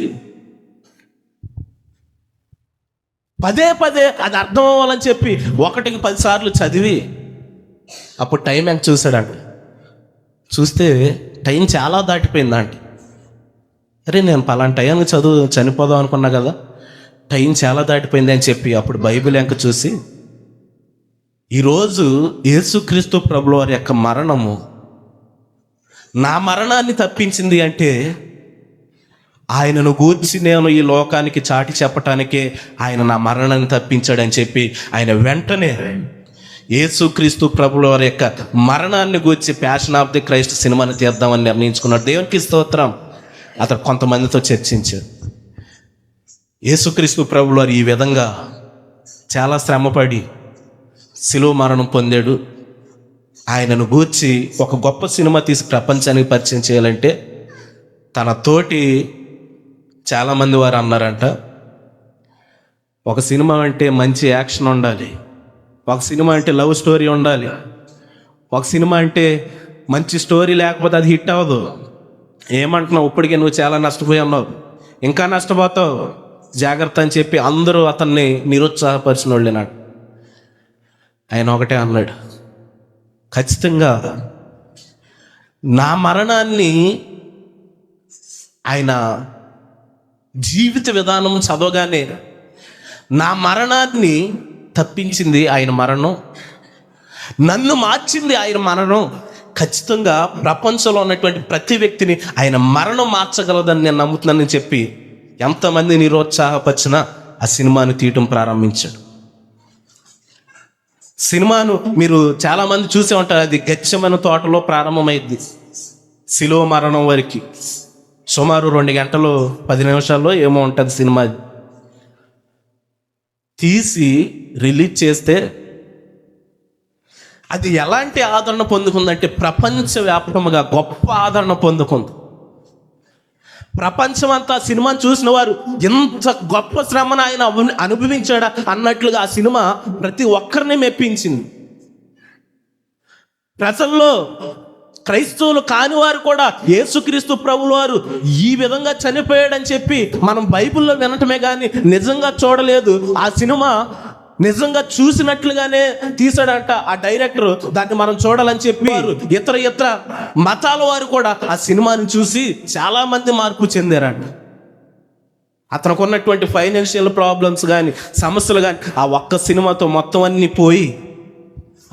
పదే అది అర్థం అవ్వాలని చెప్పి 1కి 10 సార్లు చదివి అప్పుడు టైం ఎంత చూశాడంట. చూస్తే టైం చాలా దాటిపోయిందంట. అరే నేను పలానా టైంకి చనిపోదాం అనుకున్నా కదా, టైం చాలా దాటిపోయింది అని చెప్పి అప్పుడు బైబిల్ ఎంక చూసి ఈరోజు యేసుక్రీస్తు ప్రభుల వారి యొక్క మరణము నా మరణాన్ని తప్పించింది అంటే ఆయనను గూర్చి నేను ఈ లోకానికి చాటి చెప్పటానికే ఆయన నా మరణాన్ని తప్పించాడని చెప్పి ఆయన వెంటనే యేసుక్రీస్తు ప్రభుల వారి యొక్క మరణాన్ని గూర్చి ప్యాషన్ ఆఫ్ ది క్రైస్ట్ సినిమాని తీద్దామని నిర్ణయించుకున్నాడు. దేవునికి స్తోత్రం. అతను కొంతమందితో చర్చించాడు. యేసుక్రీస్తు ప్రభుల వారు ఈ విధంగా చాలా శ్రమపడి శిలువ మరణం పొందాడు. ఆయనను గూర్చి ఒక గొప్ప సినిమా తీసి ప్రపంచానికి పరిచయం చేయాలంటే తన తోటి చాలామంది వారు అన్నారంట, ఒక సినిమా అంటే మంచి యాక్షన్ ఉండాలి, ఒక సినిమా అంటే లవ్ స్టోరీ ఉండాలి, ఒక సినిమా అంటే మంచి స్టోరీ లేకపోతే అది హిట్ అవ్వదు. ఏమంటున్నావు, ఇప్పటికే నువ్వు చాలా నష్టపోయి ఉన్నావు, ఇంకా నష్టపోతావు, జాగ్రత్త అని చెప్పి అందరూ అతన్ని నిరుత్సాహపరిచిన వాళ్ళే. నాకు ఆయన ఒకటే అన్నాడు, ఖచ్చితంగా నా మరణాన్ని ఆయన జీవిత విధానం చదవగానే నా మరణాన్ని తప్పించింది ఆయన మరణం, నన్ను మార్చింది ఆయన మరణం. ఖచ్చితంగా ప్రపంచంలో ఉన్నటువంటి ప్రతి వ్యక్తిని ఆయన మరణం మార్చగలదని నేను నమ్ముతున్నానని చెప్పి ఎంతమంది నిరుత్సాహపరిచినా ఆ సినిమాని తీయటం ప్రారంభించాడు. సినిమాను మీరు చాలామంది చూసే ఉంటారు, అది గెత్సెమనే తోటలో ప్రారంభమైంది, శిలువ మరణం వరకు సుమారు 2 గంటలు 10 నిమిషాల్లో ఏమో ఉంటుంది సినిమా. తీసి రిలీజ్ చేస్తే అది ఎలాంటి ఆదరణ పొందుకుందంటే ప్రపంచవ్యాప్తంగా గొప్ప ఆదరణ పొందుకుంది. ప్రపంచం అంతా సినిమాను చూసిన వారు ఎంత గొప్ప శ్రమను ఆయన అనుభవించాడా అన్నట్లుగా ఆ సినిమా ప్రతి ఒక్కరిని మెప్పించింది. ప్రజల్లో క్రైస్తవులు కాని వారు కూడా యేసుక్రీస్తు ప్రభుల వారు ఈ విధంగా చనిపోయాడని చెప్పి మనం బైబిల్లో వినటమే కానీ నిజంగా చూడలేదు. ఆ సినిమా నిజంగా చూసినట్లుగానే తీసాడంట ఆ డైరెక్టర్. దాన్ని మనం చూడాలని చెప్పి ఇతర మతాల వారు కూడా ఆ సినిమాని చూసి చాలా మంది మార్పు చెందారంట. అతనికి ఉన్నటువంటి ఫైనాన్షియల్ ప్రాబ్లమ్స్ కానీ సమస్యలు కానీ ఆ ఒక్క సినిమాతో మొత్తం అన్నీ పోయి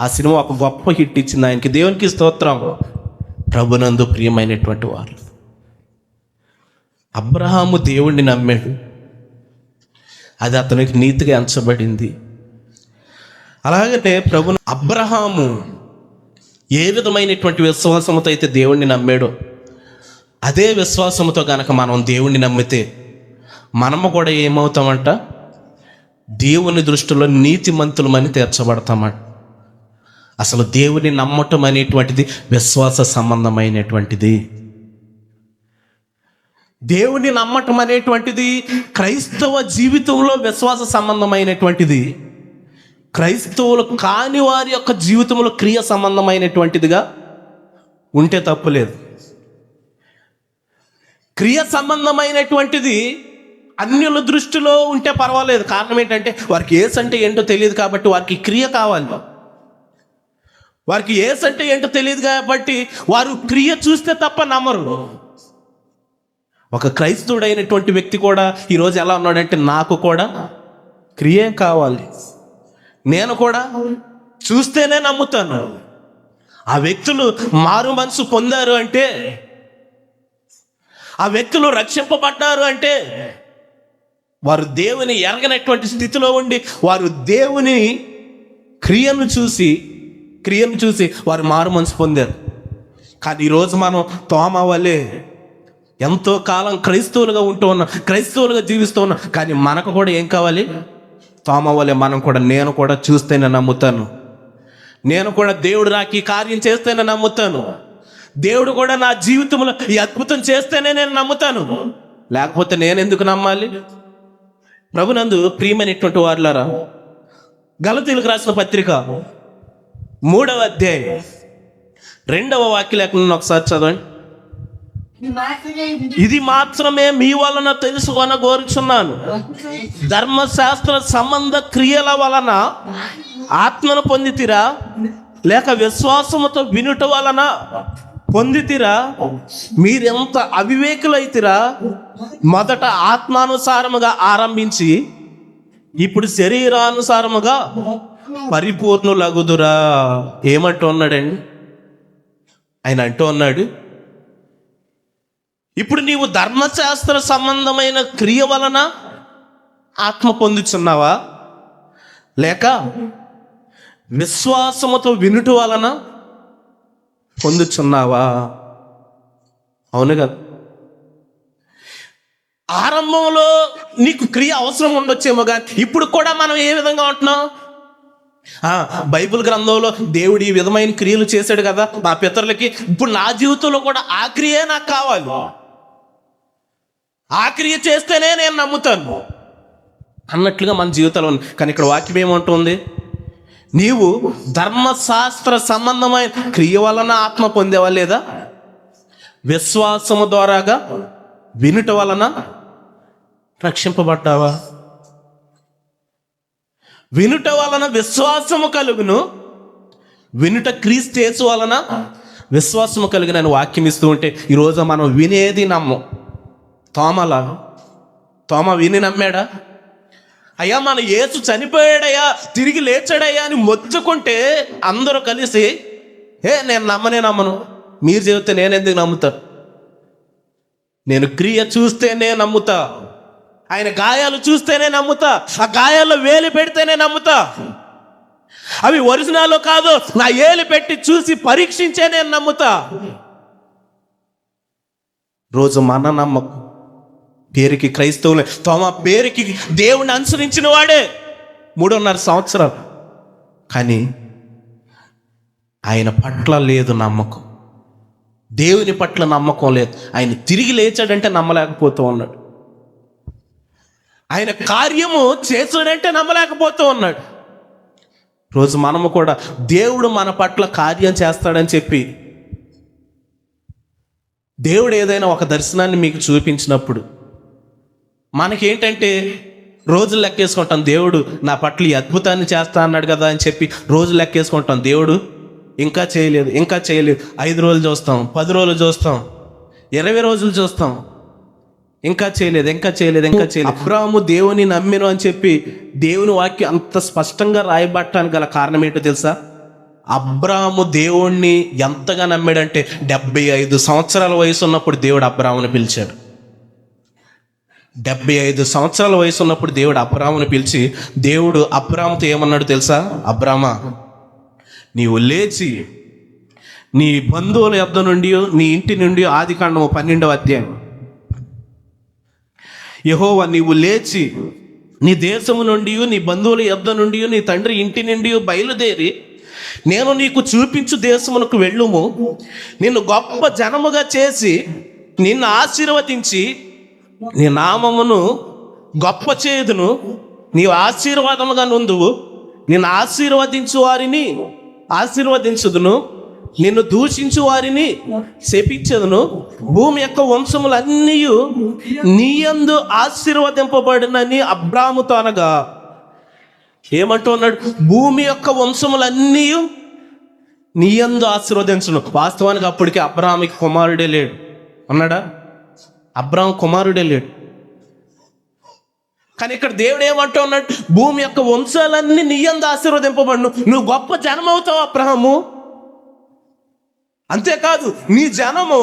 ఆ సినిమా ఒక గొప్ప హిట్ ఇచ్చింది ఆయనకి. దేవునికి స్తోత్రం. ప్రభునందు ప్రియమైనటువంటి వారు, అబ్రహాము దేవుణ్ణి నమ్మాడు, అది అతనికి నీతిగా ఎంచబడింది. అలాగనే అబ్రహాము ఏ విధమైనటువంటి విశ్వాసంతో అయితే దేవుణ్ణి నమ్మాడో అదే విశ్వాసంతో కనుక మనం దేవుణ్ణి నమ్మితే మనము కూడా ఏమవుతామంట, దేవుని దృష్టిలో నీతిమంతులమని తీర్చబడతామంట. అసలు దేవుని నమ్మటం అనేటువంటిది విశ్వాస సంబంధమైనటువంటిది. దేవుని నమ్మటం అనేటువంటిది క్రైస్తవ జీవితంలో విశ్వాస సంబంధమైనటువంటిది. క్రైస్తవులు కాని వారి యొక్క జీవితంలో క్రియ సంబంధమైనటువంటిదిగా ఉంటే తప్పులేదు. క్రియ సంబంధమైనటువంటిది అన్యుల దృష్టిలో ఉంటే పర్వాలేదు. కారణం ఏంటంటే వారికి యేసు అంటే ఏంటో తెలియదు కాబట్టి వారికి క్రియ కావాలి. వారికి యేసు అంటే ఏంటో తెలియదు కాబట్టి వారు క్రియ చూస్తే తప్ప నమ్మరు. ఒక క్రైస్తవుడైనటువంటి వ్యక్తి కూడా ఈరోజు ఎలా ఉన్నాడంటే, నాకు కూడా క్రియే కావాలి, నేను కూడా చూస్తేనే నమ్ముతాను. ఆ వ్యక్తులు మారు మనసు పొందారు అంటే, ఆ వ్యక్తులు రక్షింపబడ్డారు అంటే వారు దేవుని ఎరగనటువంటి స్థితిలో ఉండి వారు దేవుని క్రియను చూసి వారు మారు మనసు పొందారు. కానీ ఈరోజు మనం తోమా వలె ఎంతో కాలం క్రైస్తవులుగా క్రైస్తవులుగా జీవిస్తూ ఉన్నాం. కానీ మనకు కూడా ఏం కావాలి? తోమా వలె మనం కూడా, నేను కూడా చూస్తేనే నమ్ముతాను, నేను కూడా దేవుడు నాకు ఈ కార్యం చేస్తేనే నమ్ముతాను, దేవుడు కూడా నా జీవితంలో ఈ అద్భుతం చేస్తేనే నేను నమ్ముతాను, లేకపోతే నేను ఎందుకు నమ్మాలి? ప్రభునందు ప్రియమైనటువంటి వారులారా, గలతీయులకు రాసిన పత్రిక 3వ అధ్యాయం 2వ వాక్యలేఖనం ఒకసారి చదవండి. ఇది మాత్రమే మీ వలన తెలుసుకొనగోరుచున్నాను, ధర్మశాస్త్ర సంబంధ క్రియల వలన ఆత్మను పొందితిరా, లేక విశ్వాసముతో వినుట వలన పొందితిరా? మీరెంత అవివేకులైతిరా! మొదట ఆత్మానుసారముగా ఆరంభించి ఇప్పుడు శరీరానుసారముగా పరిపూర్ణులగుదురా. ఏమంటూ ఉన్నాడండి ఆయన? అంటూ ఉన్నాడు, ఇప్పుడు నీవు ధర్మశాస్త్ర సంబంధమైన క్రియ వలన ఆత్మ పొందుచున్నావా, లేక విశ్వాసముతో వినుట వలన పొందుచున్నావా? అవును కదా. ఆరంభంలో నీకు క్రియ అవసరం ఉండొచ్చేమో, కానీ ఇప్పుడు కూడా మనం ఏ విధంగా ఉంటున్నాం? బైబిల్ గ్రంథంలో దేవుడు ఈ విధమైన క్రియలు చేశాడు కదా మా పితరులకి, ఇప్పుడు నా జీవితంలో కూడా ఆ క్రియే నాకు కావాలి, ఆ క్రియ చేస్తేనే నేను నమ్ముతాను అన్నట్లుగా మన జీవితంలో ఉంది. కానీ ఇక్కడ వాక్యం ఏమంటుంది? నీవు ధర్మశాస్త్ర సంబంధమైన క్రియ వలన ఆత్మ పొందేవా, లేదా విశ్వాసము ద్వారాగా వినుట వలన రక్షింపబడ్డావా? వినుట వలన విశ్వాసము కలుగును, వినుట క్రీస్తు యేసు వలన విశ్వాసము కలుగును అని వాక్యం ఇస్తూ ఉంటే ఈరోజు మనం వినేది నమ్మం. తోమ విని నమ్మాడా? అయ్యా మన యేసు చనిపోయాడయ్యా, తిరిగి లేచాడయ్యా అని మొత్తుకుంటే అందరూ కలిసి నేను నమ్మను, మీరు చెబితే నేను ఎందుకు నమ్ముతా? నేను క్రియ చూస్తేనే నమ్ముతా, ఆయన గాయాలు చూస్తేనే నమ్ముతా, ఆ గాయాల్లో వేలు పెడితేనే నమ్ముతా. అవి ఒరిజినల్ కాదు, నా ఏలు పెట్టి చూసి పరీక్షించే నేను నమ్ముతా. రోజు మన నమ్మకం పేరుకి క్రైస్తవులే. తోమా పేరుకి దేవుని అనుసరించిన వాడే 3.5 సంవత్సరాలు, కానీ ఆయన పట్ల లేదు నమ్మకం, దేవుని పట్ల నమ్మకం లేదు. ఆయన తిరిగి లేచాడంటే నమ్మలేకపోతూ ఉన్నాడు, ఆయన కార్యము చేసాడంటే నమ్మలేకపోతూ ఉన్నాడు. రోజు మనము కూడా దేవుడు మన పట్ల కార్యం చేస్తాడని చెప్పి దేవుడు ఏదైనా ఒక దర్శనాన్ని మీకు చూపించినప్పుడు మనకేంటంటే రోజులు లెక్కేసుకుంటాం. దేవుడు నా పట్ల ఈ అద్భుతాన్ని చేస్తా అన్నాడు కదా అని చెప్పి రోజులు లెక్కేసుకుంటాం. దేవుడు ఇంకా చేయలేదు, ఇంకా చేయలేదు. 5 రోజులు చూస్తాం, 10 రోజులు చూస్తాం, 20 రోజులు చూస్తాం, ఇంకా చేయలేదు, ఇంకా చేయలేదు, ఇంకా చేయలేదు. అబ్రాహాము దేవుని నమ్మెను అని చెప్పి దేవుని వాక్యం అంత స్పష్టంగా రాయబట్టడానికి గల కారణం ఏంటో తెలుసా? అబ్రాహాము దేవుణ్ణి ఎంతగా నమ్మాడంటే 75 సంవత్సరాల వయసు ఉన్నప్పుడు దేవుడు అబ్రాహాముని పిలిచాడు. 75 సంవత్సరాల వయసు ఉన్నప్పుడు దేవుడు అబ్రాహాముని పిలిచి దేవుడు అబ్రాహాముతో ఏమన్నాడు తెలుసా? అబ్రామా, నీవు లేచి నీ బంధువుల యొద్ద నుండి, నీ ఇంటి నుండి, ఆదికాండము 12వ అధ్యాయం, యెహోవా నీవు లేచి నీ దేశము నుండి, నీ బంధువుల యొద్ద నుండి, నీ తండ్రి ఇంటి నుండి బయలుదేరి నేను నీకు చూపించు దేశమునకు వెళ్ళుము. నిన్ను గొప్ప జనముగా చేసి నిన్ను ఆశీర్వదించి నీ నామమును గొప్ప చేదును, నీవు ఆశీర్వాదముగా నుందువు. నిన్ను ఆశీర్వదించు వారిని ఆశీర్వదించుదును, నిన్ను దూషించు వారిని శపించదును. భూమి యొక్క వంశములన్నీ నీయందు ఆశీర్వదింపబడినని అబ్రాహాముతో అనగా ఏమంటున్నాడు? భూమి యొక్క వంశములన్నీ నీయందు ఆశీర్వదించును. వాస్తవానికి అప్పటికి అబ్రాహాముకి కుమారుడే లేడు. అన్నాడా? అబ్రాహాం కుమారుడే లేడు. కానీ ఇక్కడ దేవుడు ఏమంటూ ఉన్నాడు? భూమి యొక్క వంశాలన్నీ నీయందు ఆశీర్వదింపబడును, నువ్వు గొప్ప జనం అవుతావు అబ్రాహాము. అంతేకాదు, నీ జనము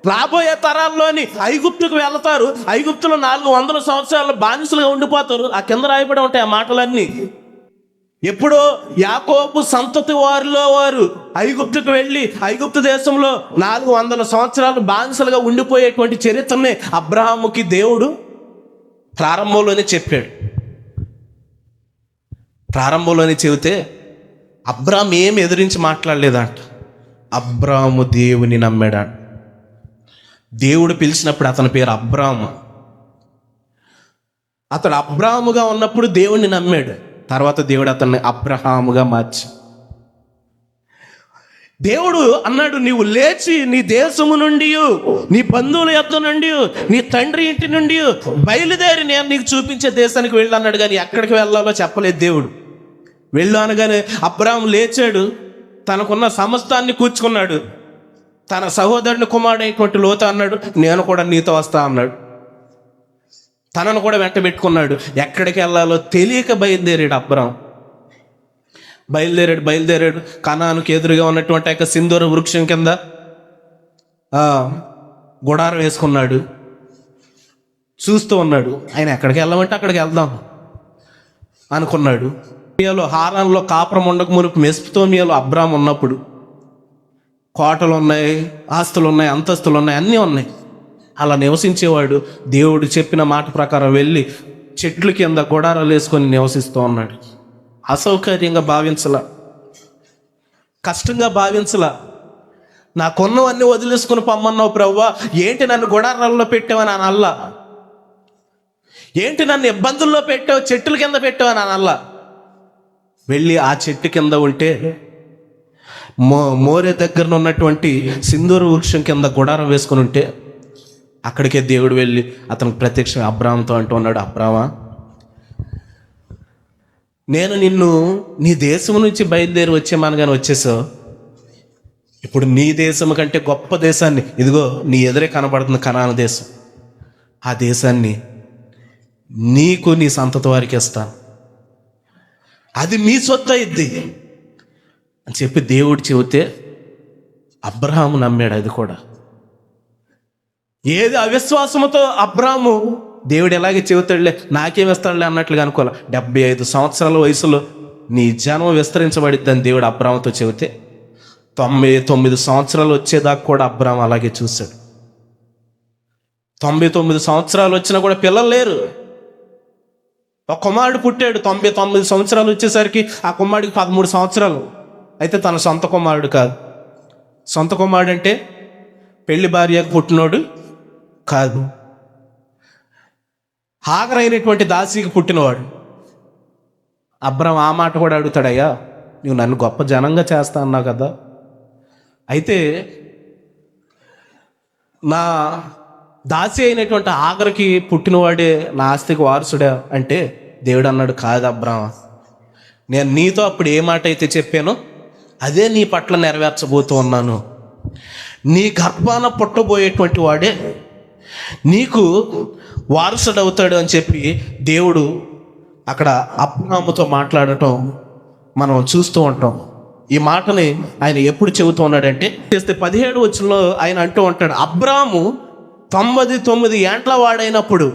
రాబోయే తరాల్లోని ఐగుప్తుకు వెళతారు. ఐగుప్తులో 400 సంవత్సరాలు బానిసలుగా ఉండిపోతారు. ఆ కింద రాయబడి ఉంటాయి ఆ మాటలన్నీ. ఎప్పుడో యాకోబు సంతతి వారిలో వారు ఐగుప్తుకు వెళ్ళి ఐగుప్తు దేశంలో 400 సంవత్సరాలు బానిసలుగా ఉండిపోయేటువంటి చరిత్రనే అబ్రాహాముకి దేవుడు ప్రారంభంలోనే చెప్పాడు. ప్రారంభంలోనే చెబితే అబ్రాహాం ఏం ఎదిరించి మాట్లాడలేదంట. అబ్రాహాము దేవుని నమ్మాడు. దేవుడు పిలిచినప్పుడు అతని పేరు అబ్రాహాము. అతడు అబ్రాహాముగా ఉన్నప్పుడు దేవుణ్ణి నమ్మాడు. తర్వాత దేవుడు అతన్ని అబ్రహాముగా మార్చి దేవుడు అన్నాడు, నీవు లేచి నీ దేశము నుండి, నీ బంధువుల యొద్ద నుండి, నీ తండ్రి ఇంటి నుండి బయలుదేరి నేను నీకు చూపించే దేశానికి వెళ్ళు అన్నాడు. కానీ ఎక్కడికి వెళ్ళాలో చెప్పలేదు దేవుడు. వెళ్ళు అనగానే అబ్రాహాము లేచాడు, తనకున్న సమస్తాన్ని కూర్చుకున్నాడు. తన సహోదరుని కుమారుడైనటువంటి లోతు అన్నాడు, నేను కూడా నీతో వస్తా అన్నాడు. తనను కూడా వెంట పెట్టుకున్నాడు. ఎక్కడికి వెళ్ళాలో తెలియక బయలుదేరాడు అబ్రాహాం. బయలుదేరాడు కనానుకు ఎదురుగా ఉన్నటువంటి యొక్క సింధూర వృక్షం కింద గుడారం వేసుకున్నాడు. చూస్తూ ఉన్నాడు. ఆయన ఎక్కడికి వెళ్ళమంటే అక్కడికి వెళ్దాం అనుకున్నాడు. హారాన్లో కాపురం ఉండక మునుపు మెస్పుతోమియాలో అబ్రాహాం ఉన్నప్పుడు కోటలు ఉన్నాయి, ఆస్తులు ఉన్నాయి, అంతస్తులు ఉన్నాయి, అన్నీ ఉన్నాయి. అలా నివసించేవాడు. దేవుడు చెప్పిన మాట ప్రకారం వెళ్ళి చెట్ల కింద గుడారాలు వేసుకొని నివసిస్తూ ఉన్నాడు. అసౌకర్యంగా భావించలా, కష్టంగా భావించలా. నాకున్నవన్నీ వదిలేసుకుని పొమ్మన్నావు ప్రభువా, ఏంటి నన్ను గుడారాల్లో పెట్టావని అని అల్లా, ఏంటి నన్ను ఇబ్బందుల్లో పెట్టావు, చెట్ల కింద పెట్టావని అని అల్లా. వెళ్ళి ఆ చెట్టు కింద ఉంటే మోరే దగ్గర ఉన్నటువంటి సింధూర వృక్షం కింద గుడారం వేసుకుని ఉంటే అక్కడికే దేవుడు వెళ్ళి అతనికి ప్రత్యక్షం అబ్రాహాంతో అంటూ ఉన్నాడు, అబ్రామా, నేను నిన్ను నీ దేశం నుంచి బయలుదేరి వచ్చేమానగానే వచ్చేసావు. ఇప్పుడు నీ దేశం కంటే గొప్ప దేశాన్ని, ఇదిగో నీ ఎదురే కనబడుతున్న కనాను దేశం, ఆ దేశాన్ని నీకు నీ సంతతి వారికి ఇస్తాను, అది మీ సొత్తు అయింది అని చెప్పి దేవుడు చెబితే అబ్రాహాము నమ్మాడు. అది కూడా ఏది అవిశ్వాసముతో అబ్రాహాము దేవుడు ఎలాగే చెబుతాడులే, నాకేమిస్తాడులే అన్నట్లుగా అనుకోలే. 75 సంవత్సరాల వయసులో నీ జనం విస్తరించబడిద్దని దేవుడు అబ్రాహాముతో చెబితే 99 సంవత్సరాలు వచ్చేదాకా కూడా అబ్రాహాం అలాగే చూశాడు. 99 సంవత్సరాలు వచ్చినా కూడా పిల్లలు లేరు. ఒక కుమారుడు పుట్టాడు. 99 సంవత్సరాలు వచ్చేసరికి ఆ కుమారుడికి 13 సంవత్సరాలు. అయితే తన సొంత కుమారుడు కాదు. సొంత కుమారుడు అంటే పెళ్లి భార్యకు పుట్టినోడు కాదు, హాగర్ అయినటువంటి దాసికి పుట్టినవాడు. అబ్రాహాం ఆ మాట కూడా అడుగుతాడయ్యా, నువ్వు నన్ను గొప్ప జనంగా చేస్తా అన్నావు కదా, అయితే నా దాసి అయినటువంటి ఆఖరికి పుట్టినవాడే నా ఆస్తికి వారసుడే అంటే దేవుడు అన్నాడు, కాదు అబ్రాహ్మ, నేను నీతో అప్పుడు ఏ మాట అయితే చెప్పానో అదే నీ పట్ల నెరవేర్చబోతూ ఉన్నాను. నీ గర్భాన పుట్టబోయేటువంటి వాడే నీకు వారసుడవుతాడు అని చెప్పి దేవుడు అక్కడ అబ్రాహాముతో మాట్లాడటం మనం చూస్తూ ఉంటాం. ఈ మాటని ఆయన ఎప్పుడు చెబుతూ ఉన్నాడంటే 17 వచనంలో ఆయన అంటూ ఉంటాడు, అబ్రాహాము 99 ఏండ్ల వాడైనప్పుడు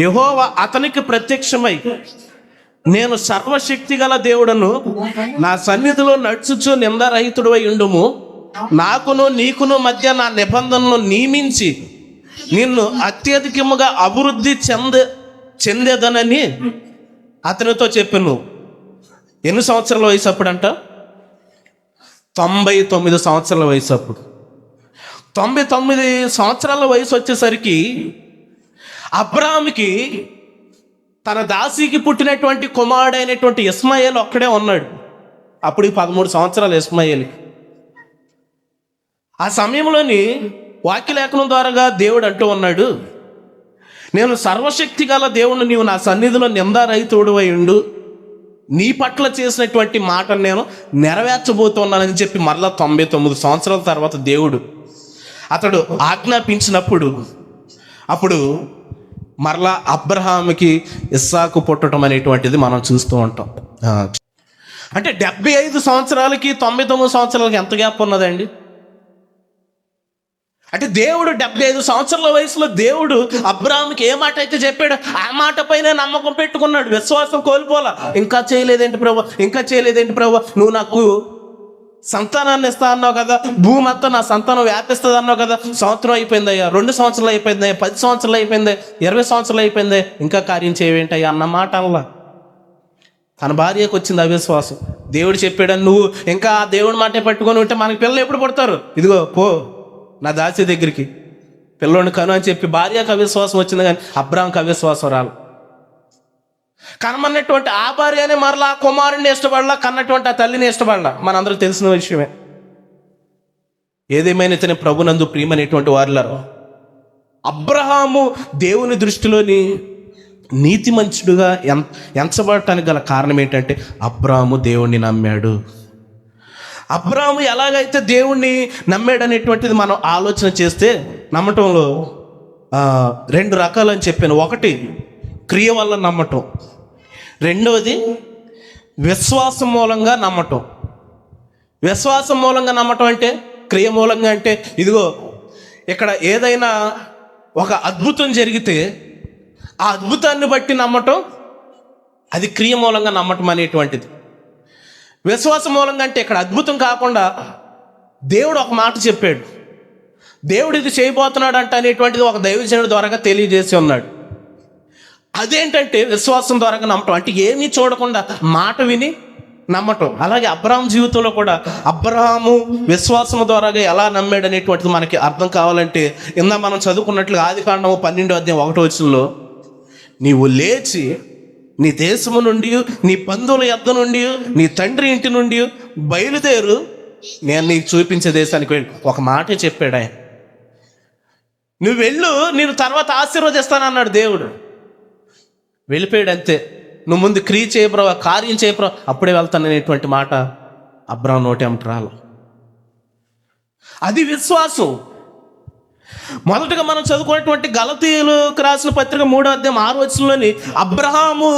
యెహోవా అతనికి ప్రత్యక్షమై, నేను సర్వశక్తి గల దేవుడను, నా సన్నిధిలో నడుచుచు నిందారహితుడు అయి ఉండుము, నాకును నీకును మధ్య నా నిబంధనను నియమించి నిన్ను అత్యధికముగా అభివృద్ధి చెందేదనని అతనితో చెప్పాను. ఎన్ని సంవత్సరాల వయసు అప్పుడంట? 99 సంవత్సరాల వయసు అప్పుడు. 99 సంవత్సరాల వయసు వచ్చేసరికి అబ్రాహాముకి తన దాసికి పుట్టినటువంటి కుమారుడైనటువంటి ఇస్మాయేల్ ఒక్కడే ఉన్నాడు. అప్పుడు 13 సంవత్సరాలు ఇస్మాయేల్కి. ఆ సమయంలోని వాక్యలేఖనం ద్వారాగా దేవుడు అంటూ ఉన్నాడు, నేను సర్వశక్తి గల దేవుడు, నీవు నా సన్నిధిలో నిందారహితుడు అయి ఉండు, నీ పట్ల చేసినటువంటి మాటను నేను నెరవేర్చబోతున్నానని చెప్పి మరలా 99 సంవత్సరాల తర్వాత దేవుడు అతడు ఆజ్ఞాపించినప్పుడు అప్పుడు మరలా అబ్రహాముకి ఇస్సాకు పుట్టడం అనేటువంటిది మనం చూస్తూ ఉంటాం. అంటే 75 సంవత్సరాలకి 99 సంవత్సరాలకి ఎంత గ్యాప్ ఉన్నదండి? అంటే దేవుడు 75 సంవత్సరాల వయసులో దేవుడు అబ్రాహాముకి ఏ మాట అయితే చెప్పాడు ఆ మాట పైన నమ్మకం పెట్టుకున్నాడు, విశ్వాసం కోల్పోలా. ఇంకా చేయలేదేంటి ప్రభు, ఇంకా చేయలేదేంటి ప్రభు, నువ్వు నాకు సంతానాన్ని ఇస్తా అన్నావు కదా, భూమి అంతా నా సంతానం వ్యాపిస్తుంది అన్నావు కదా, సంవత్సరం అయిపోయిందయ్యా, 2 సంవత్సరాలు అయిపోయిందయ్యా, 10 సంవత్సరాలు అయిపోయింది, 20 సంవత్సరాలు అయిపోయింది, ఇంకా కార్యం చేయవేంటయ్యా అన్న మాట అలా తన భార్యకు వచ్చింది అవిశ్వాసం. దేవుడు చెప్పాడని నువ్వు ఇంకా దేవుడి మాటే పట్టుకొని ఉంటే మనకి పిల్లలు ఎప్పుడు పుడతారు? ఇదిగో పో నా దాసి దగ్గరికి పిల్లోని కను అని చెప్పి భార్యకు అవిశ్వాసం వచ్చింది, కానీ అబ్రాహాంకి అవిశ్వాసం రాలి. కనమన్నటువంటి ఆ భార్యనే మరలా ఆ కుమారుడిని ఇష్టపడలా, కన్నటువంటి ఆ తల్లిని ఇష్టపడలా, మనందరికి తెలిసిన విషయమే. ఏదేమైనా ఇతని ప్రభునందు ప్రియమైనటువంటి వారిలారు, అబ్రహాము దేవుని దృష్టిలోని నీతిమంతుడుగా ఎంచబడటానికి గల కారణం ఏంటంటే అబ్రాహాము దేవుణ్ణి నమ్మాడు. అబ్రాహాము ఎలాగైతే దేవుణ్ణి నమ్మాడు అనేటువంటిది మనం ఆలోచన చేస్తే నమ్మటంలో 2 రకాలు అని చెప్పాను. ఒకటి క్రియ వల్ల నమ్మటం, రెండవది విశ్వాసం మూలంగా నమ్మటం. విశ్వాసం మూలంగా నమ్మటం అంటే, క్రియ మూలంగా అంటే, ఇదిగో ఇక్కడ ఏదైనా ఒక అద్భుతం జరిగితే ఆ అద్భుతాన్ని బట్టి నమ్మటం, అది క్రియ మూలంగా నమ్మటం అనేటువంటిది. విశ్వాసం మూలంగా అంటే ఇక్కడ అద్భుతం కాకుండా దేవుడు ఒక మాట చెప్పాడు, దేవుడు ఇది చేయబోతున్నాడు అంట అనేటువంటిది ఒక దైవజనుడి ద్వారా తెలియజేసి ఉన్నాడు. అదేంటంటే విశ్వాసం ద్వారా నమ్మటం, అంటే ఏమీ చూడకుండా మాట విని నమ్మటం. అలాగే అబ్రహాం జీవితంలో కూడా అబ్రహాము విశ్వాసం ద్వారా ఎలా నమ్మాడు అనేటువంటిది మనకి అర్థం కావాలంటే ఇందా మనం చదువుకున్నట్లుగా ఆదికాండము 12:1 నీవు లేచి నీ దేశము నుండి, నీ బంధువుల యొద్ద నుండి, నీ తండ్రి ఇంటి నుండి బయలుదేరు, నేను నీకు చూపించే దేశానికి వెళ్ళి ఒక మాటే చెప్పాడు ఆయన. నువ్వు వెళ్ళు, నేను తర్వాత ఆశీర్వదిస్తానన్నాడు దేవుడు. వెళ్ళిపోయాడు అంతే. నువ్వు ముందు క్రియ చేయబ్రవా, కార్యం చేయబ్రవా, అప్పుడే వెళ్తాననేటువంటి మాట అబ్రాహాం నోటి ఏమిటి రాల. అది విశ్వాసం. మొదటగా మనం చదువుకున్నటువంటి గలతీయులకు రాసిన పత్రిక 3:6 అబ్రహాము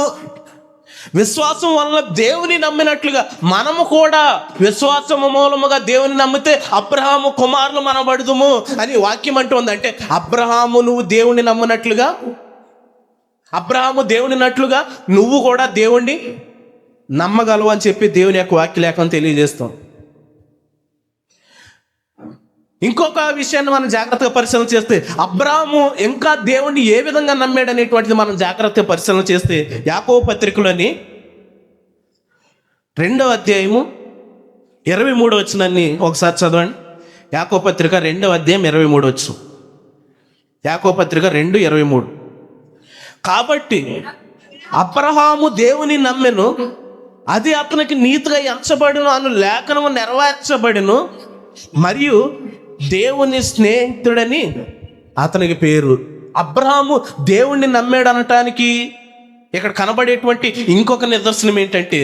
విశ్వాసం వల్ల దేవుని నమ్మినట్లుగా మనము కూడా విశ్వాసము మూలముగా దేవుని నమ్మితే అబ్రహాము కుమారులు మనబడుదుము అని వాక్యం అంటుంది. అంటే అబ్రహాము నువ్వు దేవుని నమ్మినట్లుగా, అబ్రహాము దేవుని నట్లుగా నువ్వు కూడా దేవుణ్ణి నమ్మగలవు అని చెప్పి దేవుని యొక్క వాక్యలేఖనం తెలియజేస్తాం. ఇంకొక విషయాన్ని మనం జాగ్రత్తగా పరిశీలన చేస్తే అబ్రాహాము ఇంకా దేవుణ్ణి ఏ విధంగా నమ్మాడు అనేటువంటిది మనం జాగ్రత్తగా పరిశీలన చేస్తే యాకోబు పత్రికలోని 2:23 ఒకసారి చదవండి. యాకోబు పత్రిక 2:23. యాకోబు పత్రిక 2:23. కాబట్టి అబ్రహాము దేవుని నమ్మెను, అది అతనికి నీతిగా ఎంచబడును అను లేఖనము నెరవేర్చబడును, మరియు దేవుని స్నేహితుడని అతనికి పేరు. అబ్రహాము దేవుణ్ణి నమ్మాడు అనటానికి ఇక్కడ కనబడేటువంటి ఇంకొక నిదర్శనం ఏంటంటే,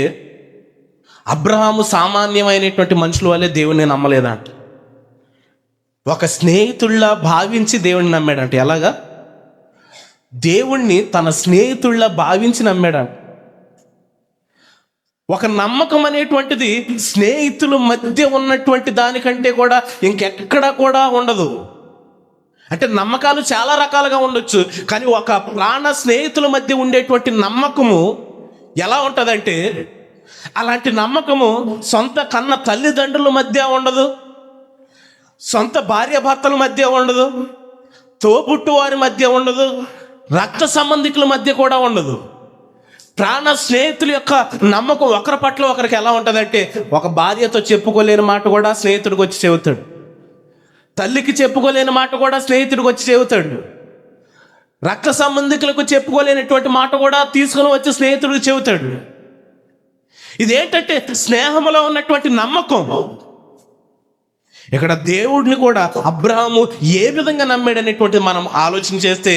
అబ్రహాము సామాన్యమైనటువంటి మనుషుల వల్లే దేవుణ్ణి నమ్మలేదంట. ఒక స్నేహితుల్లా భావించి దేవుణ్ణి నమ్మాడంట. ఎలాగా? దేవుణ్ణి తన స్నేహితుల్లా భావించి నమ్మాడంట. ఒక నమ్మకం అనేటువంటిది స్నేహితుల మధ్య ఉన్నటువంటి దానికంటే కూడా ఇంకెక్కడా కూడా ఉండదు. అంటే నమ్మకాలు చాలా రకాలుగా ఉండొచ్చు, కానీ ఒక ప్రాణ స్నేహితుల మధ్య ఉండేటువంటి నమ్మకము ఎలా ఉంటుందంటే, అలాంటి నమ్మకము సొంత కన్న తల్లిదండ్రుల మధ్య ఉండదు, సొంత భార్యాభర్తల మధ్య ఉండదు, తోబుట్టు వారి మధ్య ఉండదు, రక్త సంబంధికుల మధ్య కూడా ఉండదు. ప్రాణ స్నేహితుల యొక్క నమ్మకం ఒకరి పట్ల ఒకరికి ఎలా ఉంటుందంటే, ఒక భార్యతో చెప్పుకోలేని మాట కూడా స్నేహితుడికి వచ్చి చెబుతాడు, తల్లికి చెప్పుకోలేని మాట కూడా స్నేహితుడికి వచ్చి చెబుతాడు, రక్త సంబంధికులకు చెప్పుకోలేనటువంటి మాట కూడా తీసుకుని వచ్చి స్నేహితుడికి చెబుతాడు. ఇదేంటంటే స్నేహంలో ఉన్నటువంటి నమ్మకం. ఇక్కడ దేవుడిని కూడా అబ్రహాము ఏ విధంగా నమ్మాడు అనేటువంటిది మనం ఆలోచన చేస్తే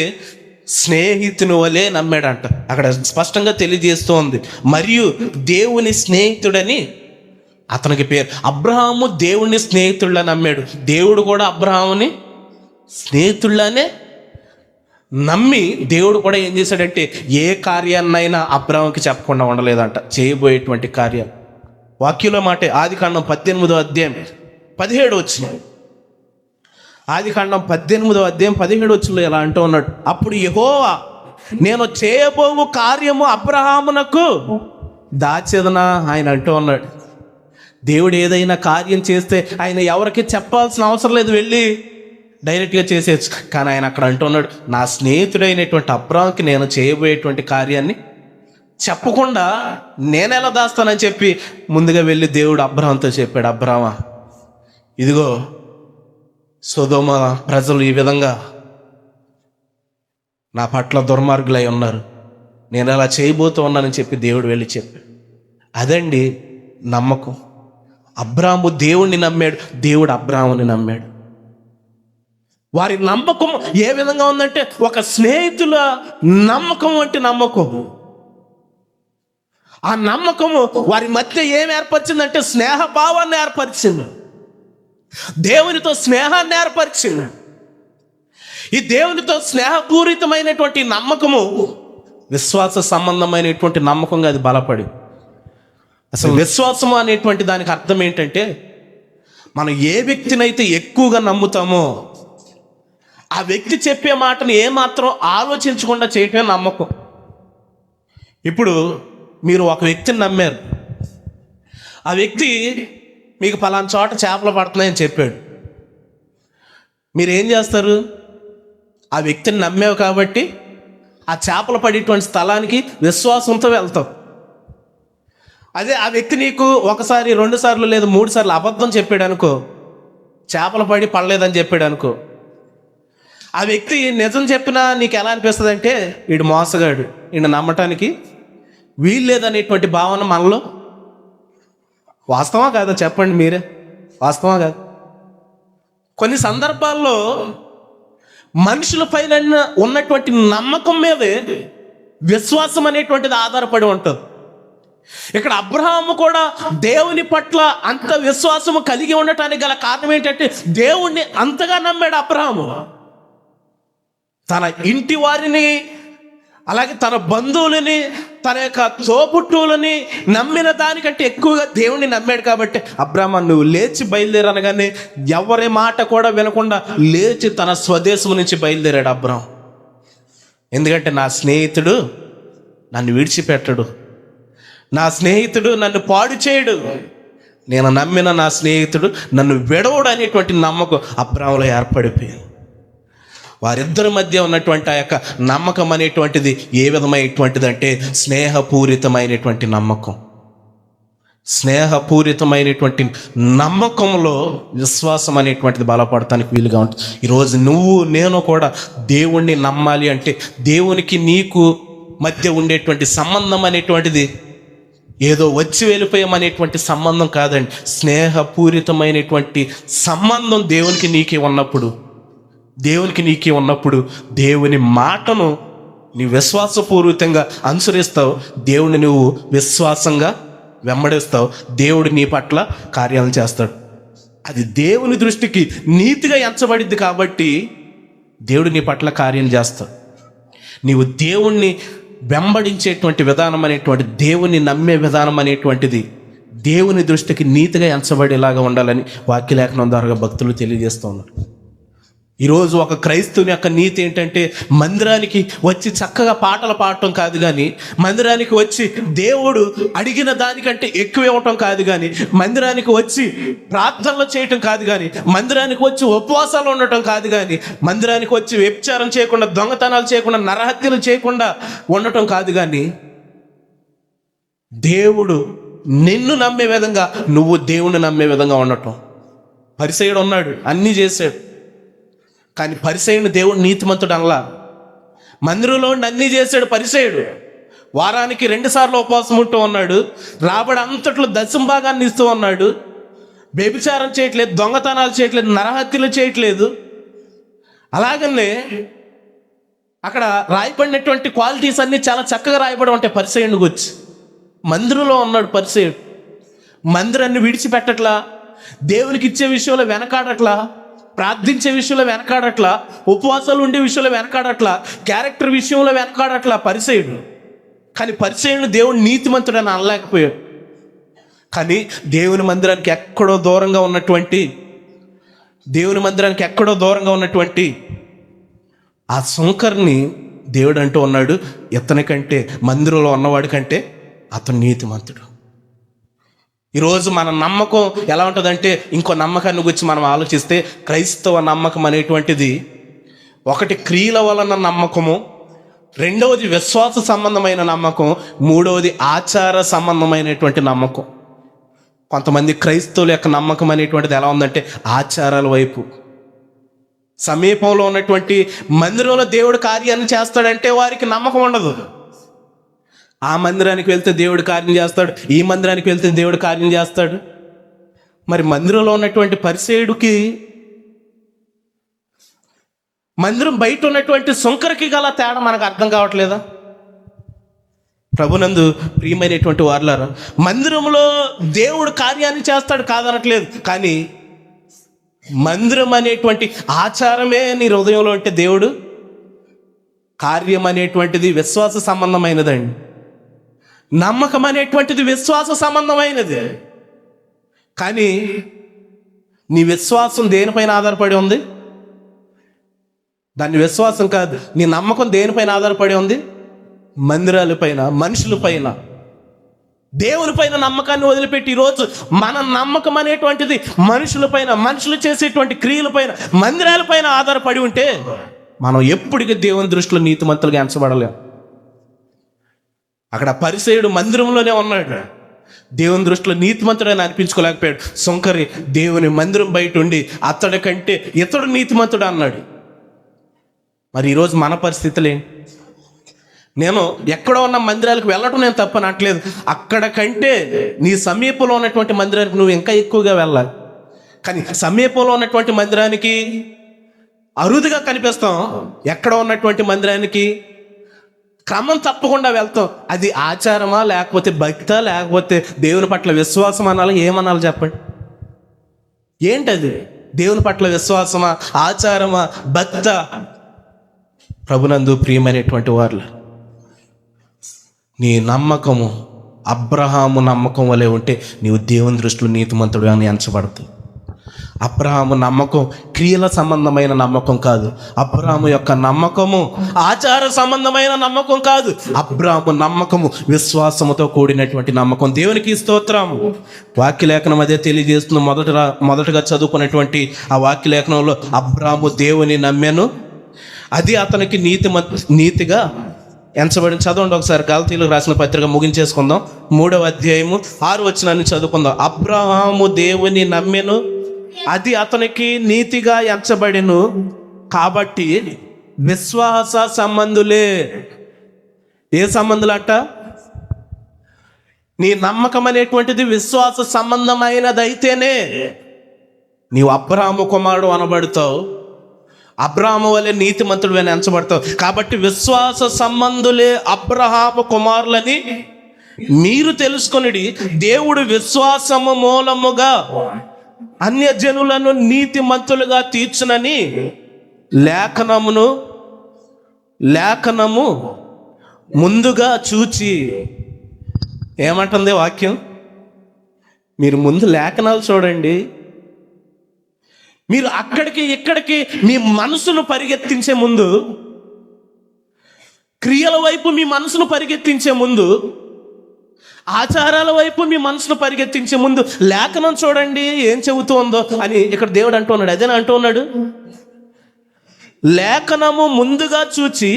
స్నేహితుని వలె నమ్మాడంట. అక్కడ స్పష్టంగా తెలియజేస్తోంది. మరియు దేవుని స్నేహితుడని అతనికి పేరు. అబ్రహాము దేవుణ్ణి స్నేహితుడిలా నమ్మాడు. దేవుడు కూడా అబ్రహాముని స్నేహితుడిలానే నమ్మి దేవుడు కూడా ఏం చేశాడంటే, ఏ కార్యాన్నైనా అబ్రహాముకి చెప్పకుండా ఉండలేదంట. చేయబోయేటువంటి కార్యం వాక్యంలో మాట ఆదికాండం 18వ అధ్యాయం 17 వచ్చిన. ఆదికాండం 18వ అధ్యాయం 17 వచ్చిన ఎలా అంటూ ఉన్నాడు, అప్పుడు యెహోవా నేను చేయబోవు కార్యము అబ్రహామునకు దాచేదనా ఆయన అంటూ ఉన్నాడు. దేవుడు ఏదైనా కార్యం చేస్తే ఆయన ఎవరికి చెప్పాల్సిన అవసరం లేదు, వెళ్ళి డైరెక్ట్గా చేసేయచ్చు. కానీ ఆయన అక్కడ అంటున్నాడు, నా స్నేహితుడైనటువంటి అబ్రహాంకి నేను చేయబోయేటువంటి కార్యాన్ని చెప్పకుండా నేను ఎలా దాస్తానని చెప్పి ముందుగా వెళ్ళి దేవుడు అబ్రహాంతో చెప్పాడు, అబ్రహామా ఇదిగో సొదొమ ప్రజలు ఈ విధంగా నా పట్ల దుర్మార్గులై ఉన్నారు, నేను అలా చేయబోతూ ఉన్నానని చెప్పి దేవుడు వెళ్ళి చెప్పాడు. అదండి నమ్మకం. అబ్రాహాము దేవుణ్ణి నమ్మాడు, దేవుడు అబ్రాహాముని నమ్మాడు. వారి నమ్మకం ఏ విధంగా ఉందంటే, ఒక స్నేహితుల నమ్మకం వంటి నమ్మకం. ఆ నమ్మకము వారి మధ్య ఏం ఏర్పరిచిందంటే స్నేహభావాన్ని ఏర్పరిచింది, దేవునితో స్నేహాన్ని ఏర్పరిచింది. ఈ దేవునితో స్నేహపూరితమైనటువంటి నమ్మకము విశ్వాస సంబంధమైనటువంటి నమ్మకంగా అది బలపడి. అసలు విశ్వాసము అనేటువంటి దానికి అర్థం ఏంటంటే, మనం ఏ వ్యక్తినైతే ఎక్కువగా నమ్ముతామో ఆ వ్యక్తి చెప్పే మాటను ఏమాత్రం ఆలోచించకుండా చేయటమే నమ్మకం. ఇప్పుడు మీరు ఒక వ్యక్తిని నమ్మారు, ఆ వ్యక్తి మీకు పలానా చోట చేపలు పడుతున్నాయని చెప్పాడు. మీరు ఏం చేస్తారు? ఆ వ్యక్తిని నమ్మావు కాబట్టి ఆ చేపలు పడేటువంటి స్థలానికి విశ్వాసంతో వెళ్తావు. అదే ఆ వ్యక్తి నీకు ఒకసారి 2 సార్లు లేదా 3 సార్లు అబద్ధం చెప్పాడు అనుకో, చేపలు పడి పడలేదని చెప్పాడు అనుకో, ఆ వ్యక్తి నిజం చెప్పినా నీకు ఎలా అనిపిస్తుంది అంటే, వీడు మోసగాడు, వీడిని నమ్మటానికి వీలు లేదనేటువంటి భావన మనలో. వాస్తవా కాదా చెప్పండి మీరే? వాస్తవా కాదు? కొన్ని సందర్భాల్లో మనుషుల పైన ఉన్నటువంటి నమ్మకం మీదే విశ్వాసం అనేటువంటిది ఆధారపడి ఉంటుంది. ఇక్కడ అబ్రహాము కూడా దేవుని పట్ల అంత విశ్వాసము కలిగి ఉండటానికి గల కారణం ఏంటంటే, దేవుణ్ణి అంతగా నమ్మాడు అబ్రహాము. తన ఇంటి వారిని, అలాగే తన బంధువులని, తన యొక్క తోబుట్టువులని నమ్మిన దానికంటే ఎక్కువగా దేవుణ్ణి నమ్మాడు. కాబట్టి అబ్రహాము నువ్వు లేచి బయలుదేరనగానే ఎవరి మాట కూడా వినకుండా లేచి తన స్వదేశం నుంచి బయలుదేరాడు అబ్రహాము. ఎందుకంటే నా స్నేహితుడు నన్ను విడిచిపెట్టడు, నా స్నేహితుడు నన్ను పాడు చేయడు, నేను నమ్మిన నా స్నేహితుడు నన్ను విడవడు అనేటువంటి నమ్మకం అబ్రహాములో ఏర్పడిపోయింది. వారిద్దరి మధ్య ఉన్నటువంటి ఆ యొక్క నమ్మకం అనేటువంటిది ఏ విధమైనటువంటిది అంటే స్నేహపూరితమైనటువంటి నమ్మకం. స్నేహపూరితమైనటువంటి నమ్మకంలో విశ్వాసం అనేటువంటిది బలపడటానికి వీలుగా ఉంటుంది. ఈరోజు నువ్వు నేను కూడా దేవుణ్ణి నమ్మాలి అంటే, దేవునికి నీకు మధ్య ఉండేటువంటి సంబంధం అనేటువంటిది ఏదో వచ్చి వెళ్ళిపోయామనేటువంటి సంబంధం కాదండి. స్నేహపూరితమైనటువంటి సంబంధం దేవునికి నీకే ఉన్నప్పుడు దేవుని మాటను నీ విశ్వాసపూరితంగా అనుసరిస్తావు, దేవుని నువ్వు విశ్వాసంగా వెంబడిస్తావు, దేవుడు నీ పట్ల కార్యాలను చేస్తాడు. అది దేవుని దృష్టికి నీతిగా ఎంచబడిద్ది కాబట్టి దేవుడు నీ పట్ల కార్యం చేస్తాడు. నీవు దేవుణ్ణి వెంబడించేటువంటి విధానం అనేటువంటి, దేవుని నమ్మే విధానం అనేటువంటిది దేవుని దృష్టికి నీతిగా ఎంచబడేలాగా ఉండాలని వాక్యలేఖనం ద్వారా భక్తులు తెలియజేస్తూ ఉన్నారు. ఈరోజు ఒక క్రైస్తవుని యొక్క నీతి ఏంటంటే, మందిరానికి వచ్చి చక్కగా పాటలు పాడటం కాదు కానీ, మందిరానికి వచ్చి దేవుడు అడిగిన దానికంటే ఎక్కువ ఇవ్వటం కాదు కానీ, మందిరానికి వచ్చి ప్రార్థనలు చేయటం కాదు కానీ, మందిరానికి వచ్చి ఉపవాసాలు ఉండటం కాదు కానీ, మందిరానికి వచ్చి వ్యభిచారం చేయకుండా, దొంగతనాలు చేయకుండా, నరహత్యలు చేయకుండా ఉండటం కాదు కానీ, దేవుడు నిన్ను నమ్మే విధంగా నువ్వు దేవుణ్ణి నమ్మే విధంగా ఉండటం. పరిసయ్యుడు ఉన్నాడు, అన్నీ చేశాడు, కానీ పరిసయ్యుని దేవుడు నీతిమంతుడు అనలా. మందిరంలో అన్నీ చేశాడు పరిసయ్యుడు. వారానికి 2 సార్లు ఉపవాసం ఉంటూ ఉన్నాడు, రాబడి అంతట్లో దశంభాగాన్ని ఇస్తూ ఉన్నాడు, వ్యభిచారం చేయట్లేదు, దొంగతనాలు చేయట్లేదు, నరహత్యలు చేయట్లేదు. అలాగనే అక్కడ రాయబడినటువంటి క్వాలిటీస్ అన్నీ చాలా చక్కగా రాయబడి ఉంటాయి. పరిసయ్యుని గురించి మందిరంలో ఉన్నాడు పరిసయ్యుడు. మందిరాన్ని విడిచిపెట్టట్లా, దేవునికి ఇచ్చే విషయంలో వెనకాడట్లా, ప్రార్థించే విషయంలో వెనకాడట్లా, ఉపవాసాలు ఉండే విషయంలో వెనకాడట్లా, క్యారెక్టర్ విషయంలో వెనకాడట్లా పరిసయ్యుడు. కానీ పరిసయ్యుడు దేవుడు నీతిమంతుడని అనలేకపోయాడు. కానీ దేవుని మందిరానికి ఎక్కడో దూరంగా ఉన్నటువంటి ఆ సుంకర్ని దేవుడు అంటూ ఉన్నాడు, ఇతని కంటే, మందిరంలో ఉన్నవాడి కంటే అతను నీతిమంతుడు. ఈరోజు మన నమ్మకం ఎలా ఉంటుందంటే, ఇంకో నమ్మకాన్ని గురించి మనం ఆలోచిస్తే, క్రైస్తవ నమ్మకం అనేటువంటిది ఒకటి క్రియల వలన నమ్మకము, రెండవది విశ్వాస సంబంధమైన నమ్మకం, మూడవది ఆచార సంబంధమైనటువంటి నమ్మకం. కొంతమంది క్రైస్తవుల యొక్క నమ్మకం అనేటువంటిది ఎలా ఉందంటే ఆచారాల వైపు. సమీపంలో ఉన్నటువంటి మందిరంలో దేవుడు కార్యాన్ని చేస్తాడంటే వారికి నమ్మకం ఉండదు. ఆ మందిరానికి వెళ్తే దేవుడు కార్యం చేస్తాడు, ఈ మందిరానికి వెళ్తే దేవుడు కార్యం చేస్తాడు. మరి మందిరంలో ఉన్నటువంటి పరిసయ్యుడికి, మందిరం బయట ఉన్నటువంటి సుంకరికి గల తేడా మనకు అర్థం కావట్లేదా? ప్రభునందు ప్రియమైనటువంటి వారులారా, మందిరంలో దేవుడు కార్యాన్ని చేస్తాడు కాదనట్లేదు, కానీ మందిరం అనేటువంటి ఆచారమే నీ హృదయంలో ఉంటే దేవుడు కార్యం అనేటువంటిది విశ్వాస సంబంధమైనదండి. నమ్మకం అనేటువంటిది విశ్వాస సంబంధమైనది. కానీ నీ విశ్వాసం దేనిపైన ఆధారపడి ఉంది? దాని విశ్వాసం కాదు, నీ నమ్మకం దేనిపైన ఆధారపడి ఉంది? మందిరాలపైన, మనుషులపైన. దేవునిపైన నమ్మకాన్ని వదిలిపెట్టి ఈరోజు మన నమ్మకం అనేటువంటిది మనుషులపైన, మనుషులు చేసేటువంటి క్రియలపైన, మందిరాలపైన ఆధారపడి ఉంటే మనం ఎప్పటికీ దేవుని దృష్టిలో నీతిమంతులుగా ఎంచబడలేం. అక్కడ పరిసయ్యుడు మందిరంలోనే ఉన్నాడు, దేవుని దృష్టిలో నీతిమంతుడని అనిపించుకోలేకపోయాడు. సుంకరి దేవుని మందిరం బయట ఉండి అతడి కంటే ఇతడు నీతిమంతుడు అన్నాడు. మరి ఈరోజు మన పరిస్థితులే. నేను ఎక్కడో ఉన్న మందిరాలకు వెళ్ళటం నేను తప్పనట్లేదు, అక్కడ కంటే నీ సమీపంలో ఉన్నటువంటి మందిరానికి నువ్వు ఇంకా ఎక్కువగా వెళ్ళాలి. కానీ సమీపంలో ఉన్నటువంటి మందిరానికి అరుదుగా కనిపిస్తాం, ఎక్కడ ఉన్నటువంటి మందిరానికి క్రమం తప్పకుండా వెళ్తాం. అది ఆచారమా, లేకపోతే భక్తా, లేకపోతే దేవుని పట్ల విశ్వాసం అనాలి? ఏమనాలి చెప్పండి? ఏంటది? దేవుని పట్ల విశ్వాసమా, ఆచారమా, భక్త? ప్రభునందు ప్రియమైనటువంటి వారు, నీ నమ్మకము అబ్రహాము నమ్మకం వలె ఉంటే నీవు దేవుని దృష్టిలో నీతిమంతుడు అని ఎంచబడతావు. అబ్రహాము నమ్మకం క్రియల సంబంధమైన నమ్మకం కాదు. అబ్రహాము యొక్క నమ్మకము ఆచార సంబంధమైన నమ్మకం కాదు. అబ్రహాము నమ్మకము విశ్వాసముతో కూడినటువంటి నమ్మకం. దేవునికి స్తోత్రం. వాక్యలేఖనం అదే తెలియజేస్తుంది. మొదటగా చదువుకున్నటువంటి ఆ వాక్యలేఖనంలో అబ్రహాము దేవుని నమ్మెను, అది అతనికి నీతిగా ఎంచబడి. చదవండి ఒకసారి, గలతీయులకు రాసిన పత్రిక ముగించేసుకుందాం. 3వ అధ్యాయము 6వ వచనాన్ని చదువుకుందాం. అబ్రహాము దేవుని నమ్మెను, అది అతనికి నీతిగా ఎంచబడెను, కాబట్టి విశ్వాస సంబంధులే. ఏ సంబంధులట? నీ నమ్మకం అనేటువంటిది విశ్వాస సంబంధమైనదైతేనే నీవు అబ్రాహాము కుమారుడు అనబడతావు, అబ్రాహాము వలె నీతిమంతుడు అని ఎంచబడతావు. కాబట్టి విశ్వాస సంబంధులే అబ్రహాము కుమారులని మీరు తెలుసుకొనిడి. దేవుడు విశ్వాసము మూలముగా అన్యజనులను నీతిమంతులుగా తీర్చునని లేఖనము ముందుగా చూచి. ఏమంటుంది వాక్యం? మీరు ముందు లేఖనాలు చూడండి. మీరు అక్కడికి ఇక్కడికి మీ మనసును పరిగెత్తించే ముందు, క్రియల వైపు మీ మనసును పరిగెత్తించే ముందు, ఆచారాల వైపు మీ మనసును పరిగెత్తించే ముందు లేఖనం చూడండి ఏం చెబుతుందో అని ఇక్కడ దేవుడు అంటూ ఉన్నాడు. అదేనా అంటూ ఉన్నాడు? లేఖనము ముందుగా చూచి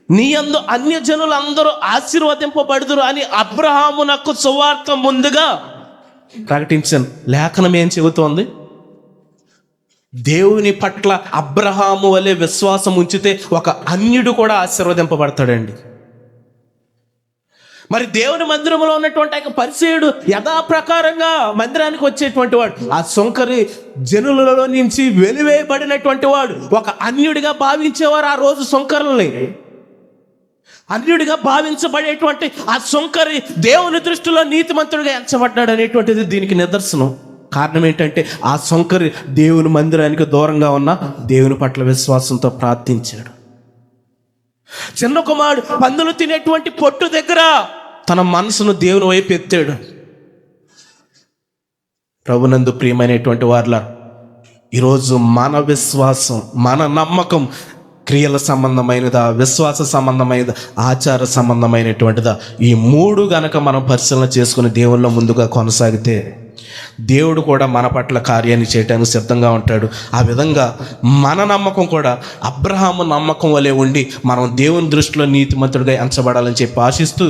నీ యందు అన్యజనులు అందరూ ఆశీర్వదింపబడుదురు అని అబ్రహామునకు సువార్త ముందుగా ప్రకటించాను. లేఖనం ఏం చెబుతోంది? దేవుని పట్ల అబ్రహాము వలె విశ్వాసం ఉంచితే ఒక అన్యుడు కూడా ఆశీర్వదింపబడతాడండి. మరి దేవుని మందిరంలో ఉన్నటువంటి ఆ పరిసయ్యుడు యథాప్రకారంగా మందిరానికి వచ్చేటువంటి వాడు, ఆ సొంకరి జనులలో నుంచి వెలివేయబడినటువంటి వాడు, ఒక అన్యుడిగా భావించేవారు ఆ రోజు సొంకరుల్ని. అన్యుడిగా భావించబడేటువంటి ఆ సొంకరి దేవుని దృష్టిలో నీతిమంతుడిగా ఎంచబడ్డాడు అనేటువంటిది దీనికి నిదర్శనం. కారణం ఏంటంటే ఆ సొంకరి దేవుని మందిరానికి దూరంగా ఉన్న దేవుని పట్ల విశ్వాసంతో ప్రార్థించాడు. చిన్న కుమారుడు పందులు తినేటువంటి పొట్టు దగ్గర తన మనసును దేవుని వైపు ఎత్తాడు. ప్రభునందు ప్రియమైనటువంటి వార్ల, ఈరోజు మన విశ్వాసం, మన నమ్మకం క్రియల సంబంధమైనదా, విశ్వాస సంబంధమైనదా, ఆచార సంబంధమైనటువంటిదా? ఈ మూడు గనక మనం పరిశీలన చేసుకుని దేవుళ్ళ ముందుగా కొనసాగితే దేవుడు కూడా మన పట్ల కార్యాన్ని చేయడానికి సిద్ధంగా ఉంటాడు. ఆ విధంగా మన నమ్మకం కూడా అబ్రహాము నమ్మకం వలె ఉండి మనం దేవుని దృష్టిలో నీతిమంతుడిగా ఎంచబడాలని చెప్పి ఆశిస్తూ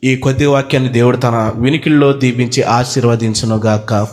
ఈ కొద్ది వాక్యాన్ని దేవుడు తన వినికిల్లో దీవించి ఆశీర్వదించునుగాక.